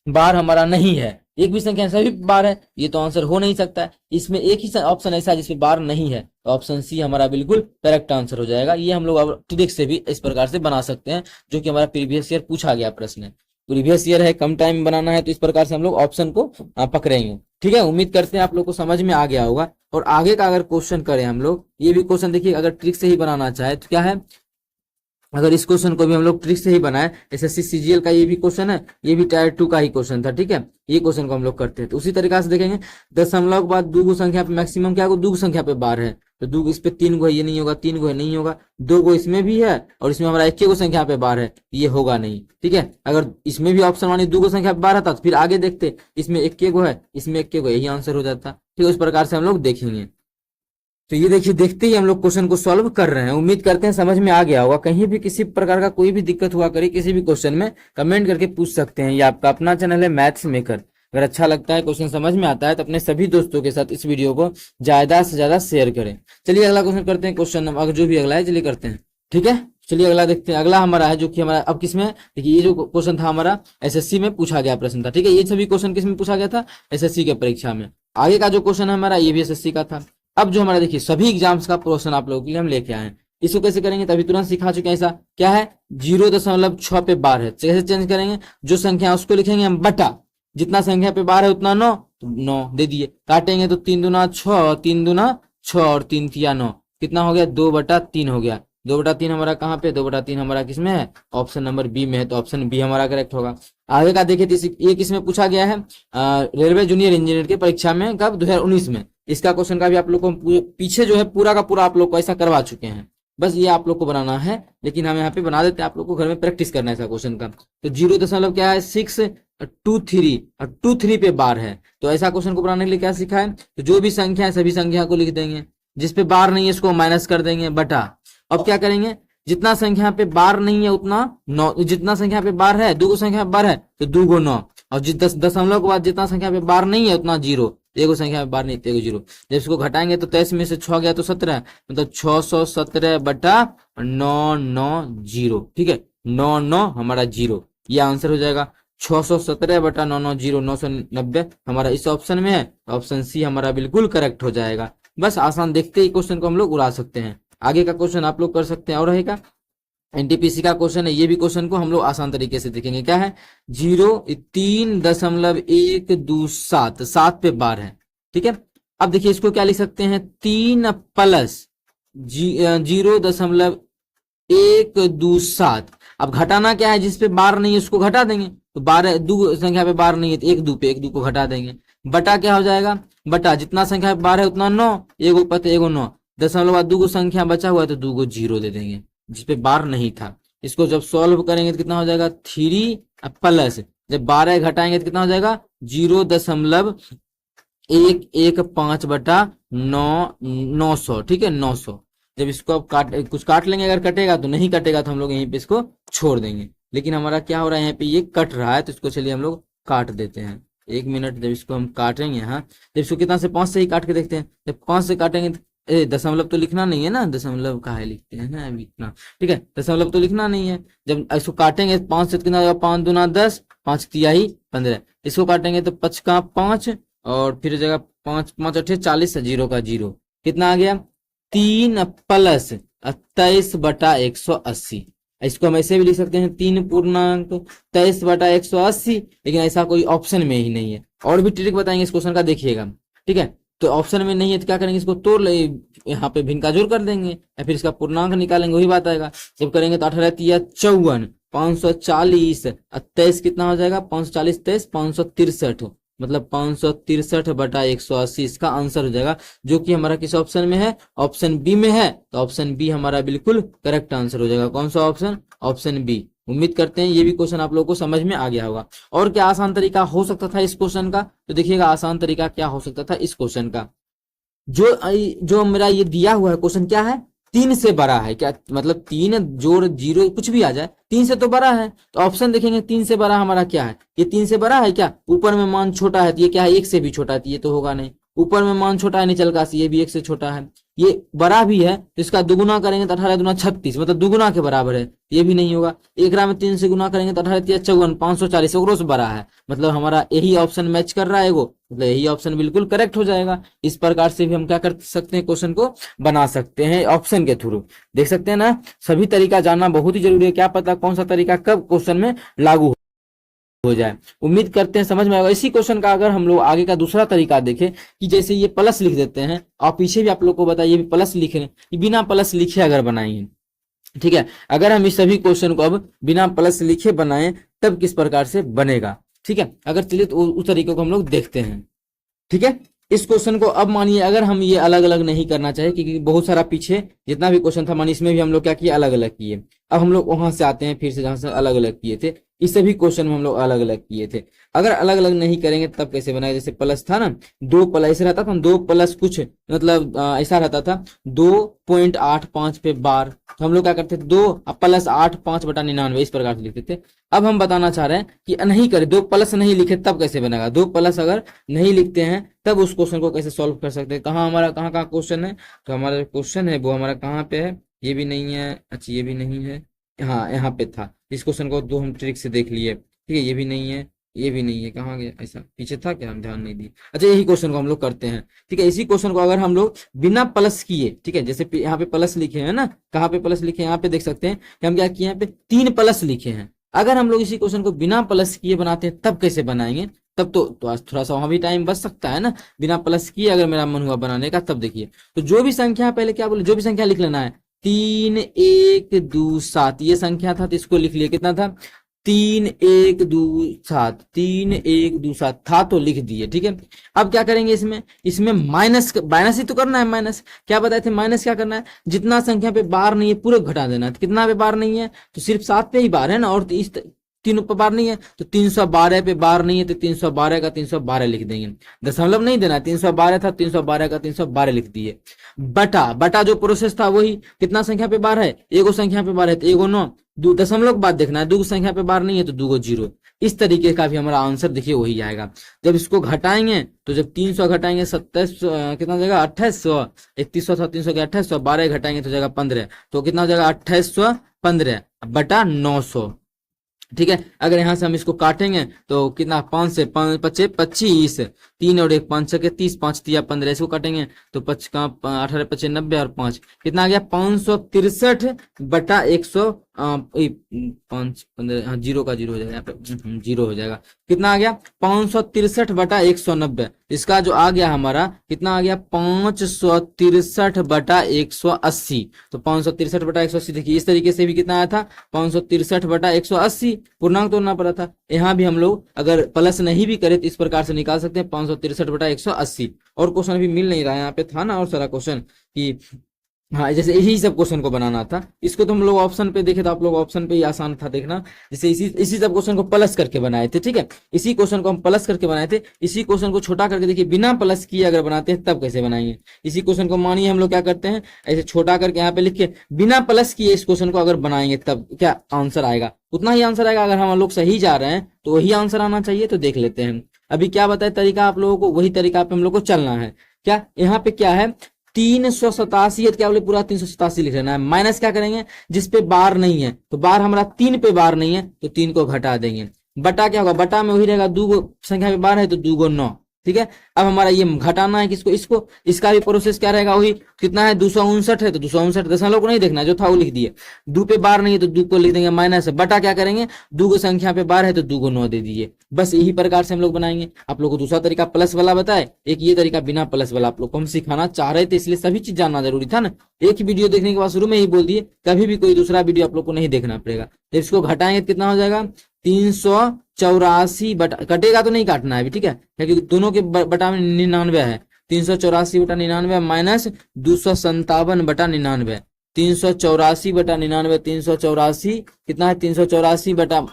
बार हमारा नहीं है, एक भी संख्या ऐसा भी बार है, ये तो आंसर हो नहीं सकता है। इसमें एक ही ऑप्शन ऐसा है जिसमें बार नहीं है, तो ऑप्शन सी हमारा बिल्कुल करेक्ट आंसर हो जाएगा। ये हम लोग अब ट्रिक से भी इस प्रकार से बना सकते हैं, जो कि हमारा प्रीवियस ईयर पूछा गया प्रश्न है। प्रीवियस ईयर है, कम टाइम में बनाना है, तो इस प्रकार से हम लोग ऑप्शन को पकड़ेंगे। ठीक है, उम्मीद करते हैं आप लोग को समझ में आ गया होगा। और आगे का अगर क्वेश्चन करें हम लोग, ये भी क्वेश्चन देखिए, अगर ट्रिक से ही बनाना चाहे तो क्या है, अगर इस क्वेश्चन को भी हम लोग ट्रिक से ही बनाए, एसएससी सीजीएल का ये भी क्वेश्चन है, ये भी टायर 2 का ही क्वेश्चन था। ठीक है, ये क्वेश्चन को हम लोग करते हैं तो उसी तरीका से देखेंगे, दशमलव के बाद 2 को संख्या पे मैक्सिमम क्या, 2 को संख्या पे बार है, तो 2 इस पे 3 को है, ये नहीं होगा, 3 को है नहीं होगा, 2 को इसमें भी है और इसमें हमारा 1 को संख्या पे बार है, ये होगा नहीं। ठीक है, अगर इसमें भी ऑप्शन मानी 2 को संख्या पे बार था तो फिर आगे देखते, इसमें 1 को है, इसमें 1 को, यही आंसर हो जाता। ठीक है, उस प्रकार से हम लोग देखेंगे। तो ये देखिए, देखते ही हम लोग क्वेश्चन को सॉल्व कर रहे हैं। उम्मीद करते हैं समझ में आ गया होगा। कहीं भी किसी प्रकार का कोई भी दिक्कत हुआ करे, किसी भी क्वेश्चन में कमेंट करके पूछ सकते हैं। ये आपका अपना चैनल है मैथ्स मेकर। अगर अच्छा लगता है, क्वेश्चन समझ में आता है, तो अपने सभी दोस्तों के साथ इस वीडियो को ज्यादा से ज्यादा शेयर करें। चलिए अगला क्वेश्चन करते हैं, क्वेश्चन अगर जो भी अगला है चलिए करते हैं। ठीक है, चलिए अगला देखते हैं। अगला हमारा है जो कि हमारा अब किसमें, देखिए ये जो क्वेश्चन था हमारा एसएससी में पूछा गया प्रश्न था। ठीक है, ये सभी क्वेश्चन किसमें पूछा गया था, एसएससी के परीक्षा में। आगे का जो क्वेश्चन है हमारा, ये भी एसएससी का था। अब जो हमारा देखिए सभी एग्जाम्स का क्वेश्चन आप लोगों के लिए हम लेके आए हैं। इसको कैसे करेंगे, तभी तुरंत सिखा चुके हैं। ऐसा क्या है, 0.6 पे बार है, कैसे चेंज करेंगे, जो संख्या है उसको लिखेंगे हम बटा, जितना संख्या पे बार है उतना 9, तो 9 दे दिए, काटेंगे तो 3 दूना 6, 3 दूना 6 और 3 तिया 9, कितना हो गया 2/3 हो गया। 2/3 हमारा कहाँ पे, 2/3 हमारा किसमें है, ऑप्शन नंबर बी में है, तो ऑप्शन बी हमारा करेक्ट होगा। आगे का देखिए, ये किसमें पूछा गया है, रेलवे जूनियर इंजीनियर की परीक्षा में, कब 2019 में। इसका क्वेश्चन का भी आप लोग को पीछे जो है पूरा का पूरा आप लोग को ऐसा करवा चुके हैं, बस ये आप लोग को बनाना है, लेकिन हम यहाँ पे बना देते हैं, आप लोग को घर में प्रैक्टिस करना है ऐसा क्वेश्चन का। तो 0 क्या है 623 पे बार है, तो ऐसा क्वेश्चन को बनाने के लिए क्या सीखा है, तो जो भी संख्या है सभी संख्या को लिख देंगे, जिसपे बार नहीं है इसको माइनस कर देंगे बटा। अब क्या करेंगे, जितना संख्या पे बार नहीं है उतना 9, जितना संख्या पे बार है 2 को संख्या पे बार है तो 2 को 9, और दशमलव के बाद जितना संख्या पे बार नहीं है उतना 0, एक संख्या में बार नहीं, 1 0। जब इसको घटाएंगे तो 23 में से 6 गया तो 17, मतलब 617/990। ठीक है, 99 हमारा 0, ये आंसर हो जाएगा। 617/990, 990 हमारा इस ऑप्शन में है, ऑप्शन सी हमारा बिल्कुल करेक्ट हो जाएगा। बस आसान, देखते ही क्वेश्चन को हम लोग उड़ा सकते हैं। आगे का क्वेश्चन आप लोग कर सकते हैं और रहेगा। एनटीपीसी का क्वेश्चन है। ये भी क्वेश्चन को हम लोग आसान तरीके से देखेंगे। क्या है? 3.127 7 पे बार है, ठीक है। अब देखिए इसको क्या लिख सकते हैं, 3 प्लस 0.127। अब घटाना क्या है, जिसपे बार नहीं है उसको घटा देंगे, तो 12 दो संख्या पे बार नहीं है तो एक दो को घटा देंगे। बटा क्या हो जाएगा, बटा जितना संख्या पे बार है उतना 9, एगो पते एगो 9, दशमलव बाद दो संख्या बचा हुआ है तो 2 जीरो दे देंगे जिसपे बार नहीं था। इसको जब सॉल्व करेंगे तो कितना हो जाएगा, 3 प्लस जब 12 घटाएंगे तो कितना हो जाएगा, 0.115 बटा 900, ठीक है 900। जब इसको अब कुछ काट लेंगे, अगर कटेगा तो नहीं कटेगा तो हम लोग यहीं पे इसको छोड़ देंगे। लेकिन हमारा क्या हो रहा है, यहाँ पे ये कट रहा है तो इसको चलिए हम लोग काट देते हैं। 1 मिनट, जब इसको हम काटेंगे, हाँ जब इसको कितना से 5 से ही काट के देखते हैं। जब 5 से काटेंगे दशमलव तो लिखना नहीं है ना, दशमलव का है लिखते हैं ना अभी इतना, ठीक है दशमलव तो लिखना नहीं है। जब इसको काटेंगे 5 से कितना, 5 दूना 10, 5 तिहाई 15। इसको काटेंगे तो 5 का 5 और फिर जगह 5 5 8 40, जीरो का जीरो, कितना आ गया, 3 प्लस 23 बटा 180। इसको हम ऐसे भी लिख सकते हैं 3.23 बटा 180, लेकिन ऐसा कोई ऑप्शन में ही नहीं है। और भी ट्रिक बताएंगे इस क्वेश्चन का, देखिएगा, ठीक है। तो ऑप्शन में नहीं है तो क्या करेंगे, इसको तोड़ ले, यहाँ पे भिन्न का जोड़ कर देंगे या फिर इसका पूर्णांक निकालेंगे, वही बात आएगा। जब करेंगे तो 18 तिया 54, 540, 23 कितना हो जाएगा, 540 23 563, मतलब 563 बटा 180 इसका आंसर हो जाएगा, जो कि हमारा किस ऑप्शन में है, ऑप्शन बी में है। तो ऑप्शन बी हमारा बिल्कुल करेक्ट आंसर हो जाएगा। कौन सा ऑप्शन, ऑप्शन बी। उम्मीद करते हैं ये भी क्वेश्चन आप लोगों को समझ में आ गया होगा। और क्या आसान तरीका हो सकता था इस क्वेश्चन का, तो देखिएगा आसान तरीका क्या हो सकता था इस क्वेश्चन का। जो मेरा ये दिया हुआ है क्वेश्चन क्या है, 3 से बड़ा है क्या, मतलब 3 जोड़ 0 कुछ भी आ जाए 3 से तो बड़ा है। तो ऑप्शन देखेंगे 3 से बड़ा हमारा क्या है, ये 3 से बड़ा है क्या, ऊपर में मान छोटा है तो ये क्या है, 1 से भी छोटा है तो ये तो होगा नहीं। ऊपर में मान छोटा है निचल का, ये भी 1 से छोटा है। ये बड़ा भी है तो इसका दुगुना करेंगे तो 18 दूना 36, मतलब दुगुना के बराबर है, ये भी नहीं होगा। एक में 3 से गुना करेंगे तो 18 तिया 54, 540 ओकरो से बड़ा है, मतलब हमारा यही ऑप्शन मैच कर रहा है वो, मतलब यही ऑप्शन बिल्कुल करेक्ट हो जाएगा। इस प्रकार से भी हम क्या कर सकते हैं, क्वेश्चन को बना सकते हैं ऑप्शन के थ्रू। देख सकते हैं ना, सभी तरीका जानना बहुत ही जरूरी है, क्या पता कौन सा तरीका कब क्वेश्चन में लागू हो जाए। उम्मीद करते हैं समझ में आएगा। इसी क्वेश्चन का अगर हम लोग आगे का दूसरा तरीका देखें कि जैसे ये प्लस लिख देते हैं, और पीछे भी आप लोग को बताइए भी प्लस लिखे, ये बिना प्लस लिखे अगर बनाएंगे, ठीक है, अगर हम इस सभी क्वेश्चन को अब बिना प्लस लिखे बनाएं तब किस प्रकार से बनेगा, ठीक है। अगर चलिए तो उस तरीके को हम लोग देखते हैं, ठीक है। इस क्वेश्चन को अब मानिए अगर हम ये अलग अलग नहीं करना चाहे, क्योंकि बहुत सारा पीछे जितना भी क्वेश्चन था मानिए इसमें भी हम लोग क्या किए, अलग अलग किए। अब हम लोग वहां से आते हैं फिर से जहां से अलग अलग किए थे, इस सभी क्वेश्चन में हम लोग अलग अलग किए थे। अगर अलग अलग नहीं करेंगे तब कैसे बनाए, जैसे प्लस था ना, 2 प्लस ऐसे रहता था, 2 प्लस कुछ मतलब ऐसा रहता था 2.85 पे बार, तो हम लोग क्या करते थे 2 प्लस 8 5 बटा 99 इस प्रकार से लिखते थे। अब हम बताना चाह रहे हैं कि नहीं करे, 2 प्लस नहीं लिखे तब कैसे बनेगा, 2 प्लस अगर नहीं लिखते हैं तब उस क्वेश्चन को कैसे सॉल्व कर सकते हैं। कहाँ हमारा कहाँ का क्वेश्चन है, तो हमारा क्वेश्चन है वो हमारा कहाँ पे है, ये भी नहीं है, अच्छा ये भी नहीं है, हाँ यहाँ पे था। इस क्वेश्चन को 2 हम ट्रिक से देख लिए, ठीक है, ये भी नहीं है, ये भी नहीं है, कहाँ गया, ऐसा पीछे था क्या, हम ध्यान नहीं दिए। अच्छा यही क्वेश्चन को हम लोग करते हैं, ठीक है। इसी क्वेश्चन को अगर हम लोग बिना प्लस किए, ठीक है, जैसे यहाँ पे प्लस लिखे हैं ना, कहाँ पे प्लस लिखे हैं, यहाँ पे देख सकते हैं कि हम क्या किए, यहाँ पे 3 प्लस लिखे हैं। अगर हम लोग इसी क्वेश्चन को बिना प्लस किए बनाते हैं तब कैसे बनाएंगे, तब तो आज थोड़ा सा वहां भी टाइम बच सकता है ना, बिना प्लस किए अगर मेरा मन हुआ बनाने का तब देखिए। तो जो भी संख्या पहले क्या बोले, जो भी संख्या लिख लेना है, 3 1 2 7 ये संख्या था तो इसको लिख लिया, कितना था 3 1 2 7, 3 1 2 7 था तो लिख दिए, ठीक है। अब क्या करेंगे, इसमें माइनस माइनस ही तो करना है, माइनस क्या बताए थे, माइनस क्या करना है, जितना संख्या पे बार नहीं है पूरे घटा देना है। तो कितना पे बार नहीं है, तो सिर्फ 7 पे ही बार है ना, और इस तीनों पे बार नहीं है, तो 312 पे बार नहीं है तो 312 का 312 लिख देंगे, दशमलव नहीं देना, 312 था 312 का 312 लिख दिए। बटा बटा जो प्रोसेस था वही, कितना संख्या पे बार है, एगो संख्या पे बार है तो एगो 9, दशमलव के बाद देखना है, 2 संख्या पे बार नहीं है तो 2 जीरो। इस तरीके का भी हमारा आंसर देखिए वही आएगा। जब इसको घटाएंगे तो जब 300 घटाएंगे 27 कितना हो जाएगा 2800, 3100 था 300 के 2800, 12 घटाएंगे तो जाएगा 15, तो कितना हो जाएगा 2815 बटा 900, ठीक है। अगर यहां से हम इसको काटेंगे तो कितना, 5 से 5 पचे 25, 3 और 1 5 के 30, 5 तिया 15, इसको काटेंगे तो 5 का 18 पचे 90 और 5 कितना आ गया 563 बटा पाँच 15, हाँ जीरो का जीरो हो जाएगा यहाँ पे, जीरो हो जाएगा। कितना आ गया 563 बटा 190। इसका जो आ गया हमारा कितना आ गया 563 बटा 180। तो 563 बटा 180 देखिए इस तरीके से भी कितना आया था 563 बटा 180, पूर्णांक तोड़ना पड़ा था। यहाँ भी हम लोग अगर प्लस नहीं भी करें तो इस प्रकार से निकाल सकते हैं 563 बटा 180। और क्वेश्चन भी मिल नहीं रहा है यहाँ पे, था ना और सारा क्वेश्चन कि हाँ जैसे यही सब क्वेश्चन को बनाना था। इसको तो हम लोग ऑप्शन पे देखे तो आप लोग ऑप्शन पे ही आसान था देखना। जैसे इसी सब क्वेश्चन को प्लस करके बनाए थे, ठीक है, इसी क्वेश्चन को हम प्लस करके बनाए थे। इसी क्वेश्चन को छोटा करके देखिए बिना प्लस किए अगर बनाते हैं तब कैसे बनाएंगे। इसी क्वेश्चन को मानिए हम लोग क्या करते हैं ऐसे छोटा करके यहाँ पे लिख के बिना प्लस किए इस क्वेश्चन को अगर बनाएंगे तब क्या आंसर आएगा, उतना ही आंसर आएगा। अगर हम लोग सही जा रहे हैं तो वही आंसर आना चाहिए। तो देख लेते हैं अभी क्या बताए तरीका आप लोगों को, वही तरीका पे हम लोग को चलना है। क्या यहाँ पे क्या है 387 है, क्या बोले पूरा 387 लिख लेना है। माइनस क्या करेंगे जिसपे बार नहीं है, तो बार हमारा 3 पे बार नहीं है तो 3 को घटा देंगे। बटा क्या होगा, बटा में वही रहेगा, दो संख्या पे बार है तो 2 9, ठीक है। अब हमारा ये घटाना है किसको, इसको, इसका भी प्रोसेस क्या रहेगा वही, कितना है 259 है तो 259 दशमलव को नहीं देखना जो था वो लिख दिए। 2 पे बार नहीं है तो 2 को लिख देंगे माइनस। बटा क्या करेंगे 2 संख्या पे बार है तो 2 9 दे दीजिए। बस यही प्रकार से हम लोग बनाएंगे। आप लोग को दूसरा तरीका प्लस वाला बताए, एक ये तरीका बिना प्लस वाला आप लोग को हम सिखाना चाह रहे थे, इसलिए सभी चीज जानना जरूरी था ना। एक ही वीडियो देखने के बाद शुरू में ही बोल दिए कभी भी कोई दूसरा वीडियो आप लोग को नहीं देखना पड़ेगा। तो इसको घटाएंगे तो कितना हो जाएगा 384 बटा, कटेगा तो नहीं काटना है अभी, ठीक है, क्योंकि दोनों के बटा में 99 है। 384 बटा 99 माइनस 257 बटा 99। 384 बटा 99, 384 कितना है 384 बटा,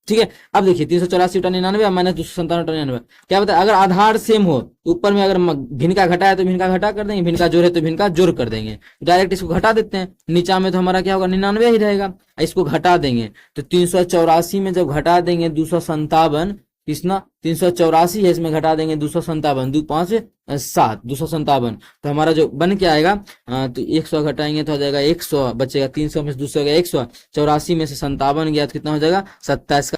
ठीक है। अब देखिए 384 बटा 99 माइनस 257 बटा 99, क्या बताए अगर आधार सेम हो तो ऊपर में अगर भिन्न घटा है तो भिन्न घटा कर देंगे, भिन्न जोड़ है तो भिन्न जोड़ कर देंगे। डायरेक्ट इसको घटा देते हैं, नीचा में तो हमारा क्या होगा 99 ही रहेगा। इसको घटा देंगे तो 384 में जब घटा देंगे 257, कितना 384 है इसमें घटा देंगे 257, 2 5 7 257, तो हमारा जो बन के आएगा तो 100 घटाएंगे तो हो जाएगा 100, बचेगा 300 में से 200 गया 100, 84 में से 57 गया तो कितना हो जाएगा 27 का।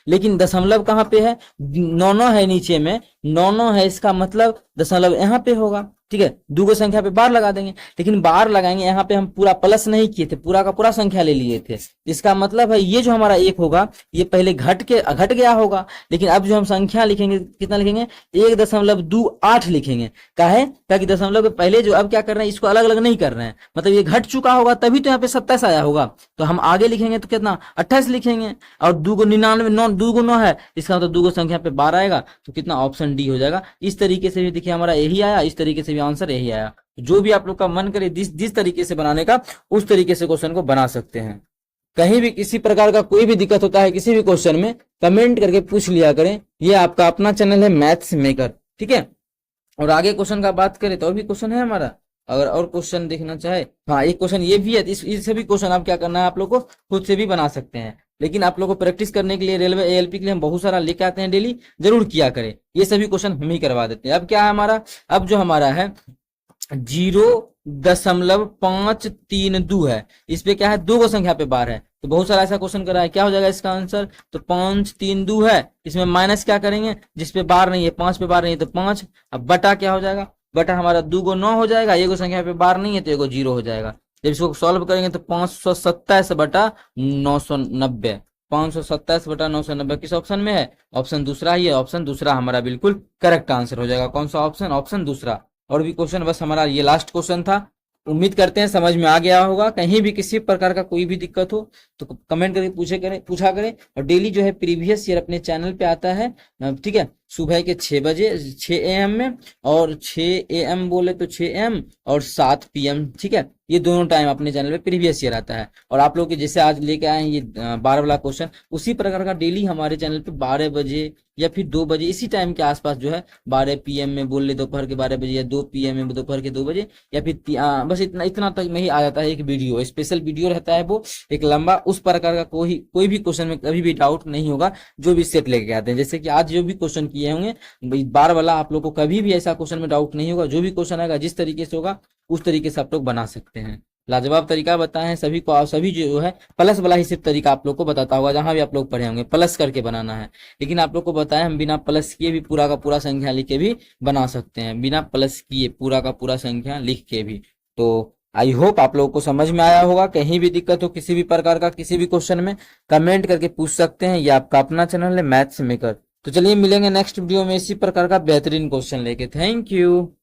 लेकिन दशमलव कहाँ पे है, 9 है नीचे में, 9 है, इसका मतलब दशमलव यहाँ पे होगा, ठीक है। दो संख्या पे बार लगा देंगे, लेकिन बार लगाएंगे यहाँ पे हम पूरा प्लस नहीं किए थे, पूरा का पूरा संख्या ले लिए थे। इसका मतलब है ये जो हमारा 1 होगा ये पहले घट गया होगा, लेकिन अब जो हम संख्या लिखेंगे कितना लिखेंगे 1.28 लिखेंगे। काहे, ताकि दशमलव पहले जो अब क्या कर रहे हैं इसको अलग अलग नहीं कर रहे हैं, मतलब ये घट चुका होगा तभी तो यहाँ पे 27 आया होगा। तो हम आगे लिखेंगे तो कितना 28 लिखेंगे, और 2 को 99 2 9 है, इसका मतलब 2 संख्या पे बार आएगा तो कितना ऑप्शन डी हो जाएगा। इस तरीके से भी देखिए हमारा यही आया, इस तरीके से भी आंसर यही आया। जो भी आप लोग का मन करे जिस तरीके से बनाने का उस तरीके से क्वेश्चन को बना सकते हैं। कहीं भी किसी प्रकार का कोई भी दिक्कत होता है किसी भी क्वेश्चन में कमेंट करके पूछ लिया करें। ये आपका अपना चैनल है मैथ्स मेकर, ठीक है। और आगे क्वेश्चन का बात करें तो भी क्वेश्चन है हमारा, अगर और क्वेश्चन देखना चाहे, हाँ एक क्वेश्चन ये भी है। इस सभी क्वेश्चन आप क्या करना है आप लोग को खुद से भी बना सकते हैं, लेकिन आप लोग को प्रैक्टिस करने के लिए रेलवे एएलपी के लिए हम बहुत सारा लेके आते हैं, डेली जरूर किया करें। ये सभी क्वेश्चन हम ही करवा देते हैं। अब क्या है हमारा, अब जो हमारा है 0.532 है, इस पे क्या है 2 संख्या पे बार है, तो बहुत सारा ऐसा क्वेश्चन करा है। क्या हो जाएगा इसका आंसर, तो 532 है, इसमें माइनस क्या करेंगे जिसपे बार नहीं है, 5 पे बार नहीं है तो 5। अब बटा क्या हो जाएगा, बटा हमारा 2 9 हो जाएगा, 1 संख्या पे बार नहीं है तो 1 0 हो जाएगा। जब इसको सॉल्व करेंगे तो 527 बटा 990, 527 बटा 990 किस ऑप्शन में है, ऑप्शन दूसरा ही है। ऑप्शन दूसरा हमारा बिल्कुल करेक्ट आंसर हो जाएगा। कौन सा ऑप्शन, ऑप्शन दूसरा। और भी क्वेश्चन, बस हमारा ये लास्ट क्वेश्चन था। उम्मीद करते हैं समझ में आ गया होगा। कहीं भी किसी प्रकार का कोई भी दिक्कत हो तो कमेंट करके पूछा करें। और डेली जो है प्रीवियस ईयर अपने चैनल पे आता है, ठीक है, सुबह के 6 बजे 6 AM में, और 6 AM बोले तो 6 AM और 7 PM, ठीक है। ये दोनों टाइम अपने चैनल पे प्रीवियस ईयर आता है। और आप लोग के जैसे आज लेके आए हैं ये 12 वाला क्वेश्चन, उसी प्रकार का डेली हमारे चैनल पे 12 बजे या फिर 2 बजे इसी टाइम के आसपास जो है 12 PM में बोल ले दोपहर के 12 बजे, या 2 PM में दोपहर के 2 बजे, या फिर बस इतना तक में ही आ जाता है एक वीडियो, स्पेशल वीडियो रहता है वो एक लंबा। उस प्रकार का कोई भी क्वेश्चन में कभी भी डाउट नहीं होगा, जो भी सेट लेके आते हैं। जैसे कि आज जो भी क्वेश्चन किए होंगे 12 वाला, आप लोग को कभी भी ऐसा क्वेश्चन में डाउट नहीं होगा। जो भी क्वेश्चन आएगा जिस तरीके से होगा उस तरीके से आप लोग बना सकते हैं। लाजवाब तरीका बताए हैं सभी को, सभी जो है प्लस वाला ही सिर्फ तरीका आप लोग को बताता होगा, जहां भी आप लोग पढ़े होंगे प्लस करके बनाना है। लेकिन आप लोग को बताया हम बिना प्लस किए भी पूरा का पूरा संख्या लिख के भी बना सकते हैं, बिना प्लस किए पूरा का पूरा संख्या लिख के भी। तो आई होप आप लोगों को समझ में आया होगा। कहीं भी दिक्कत हो किसी भी प्रकार का किसी भी क्वेश्चन में, कमेंट करके पूछ सकते हैं। ये आपका अपना चैनल है मैथ्स मेकर। तो चलिए मिलेंगे नेक्स्ट वीडियो में इसी प्रकार का बेहतरीन क्वेश्चन लेके। Thank you.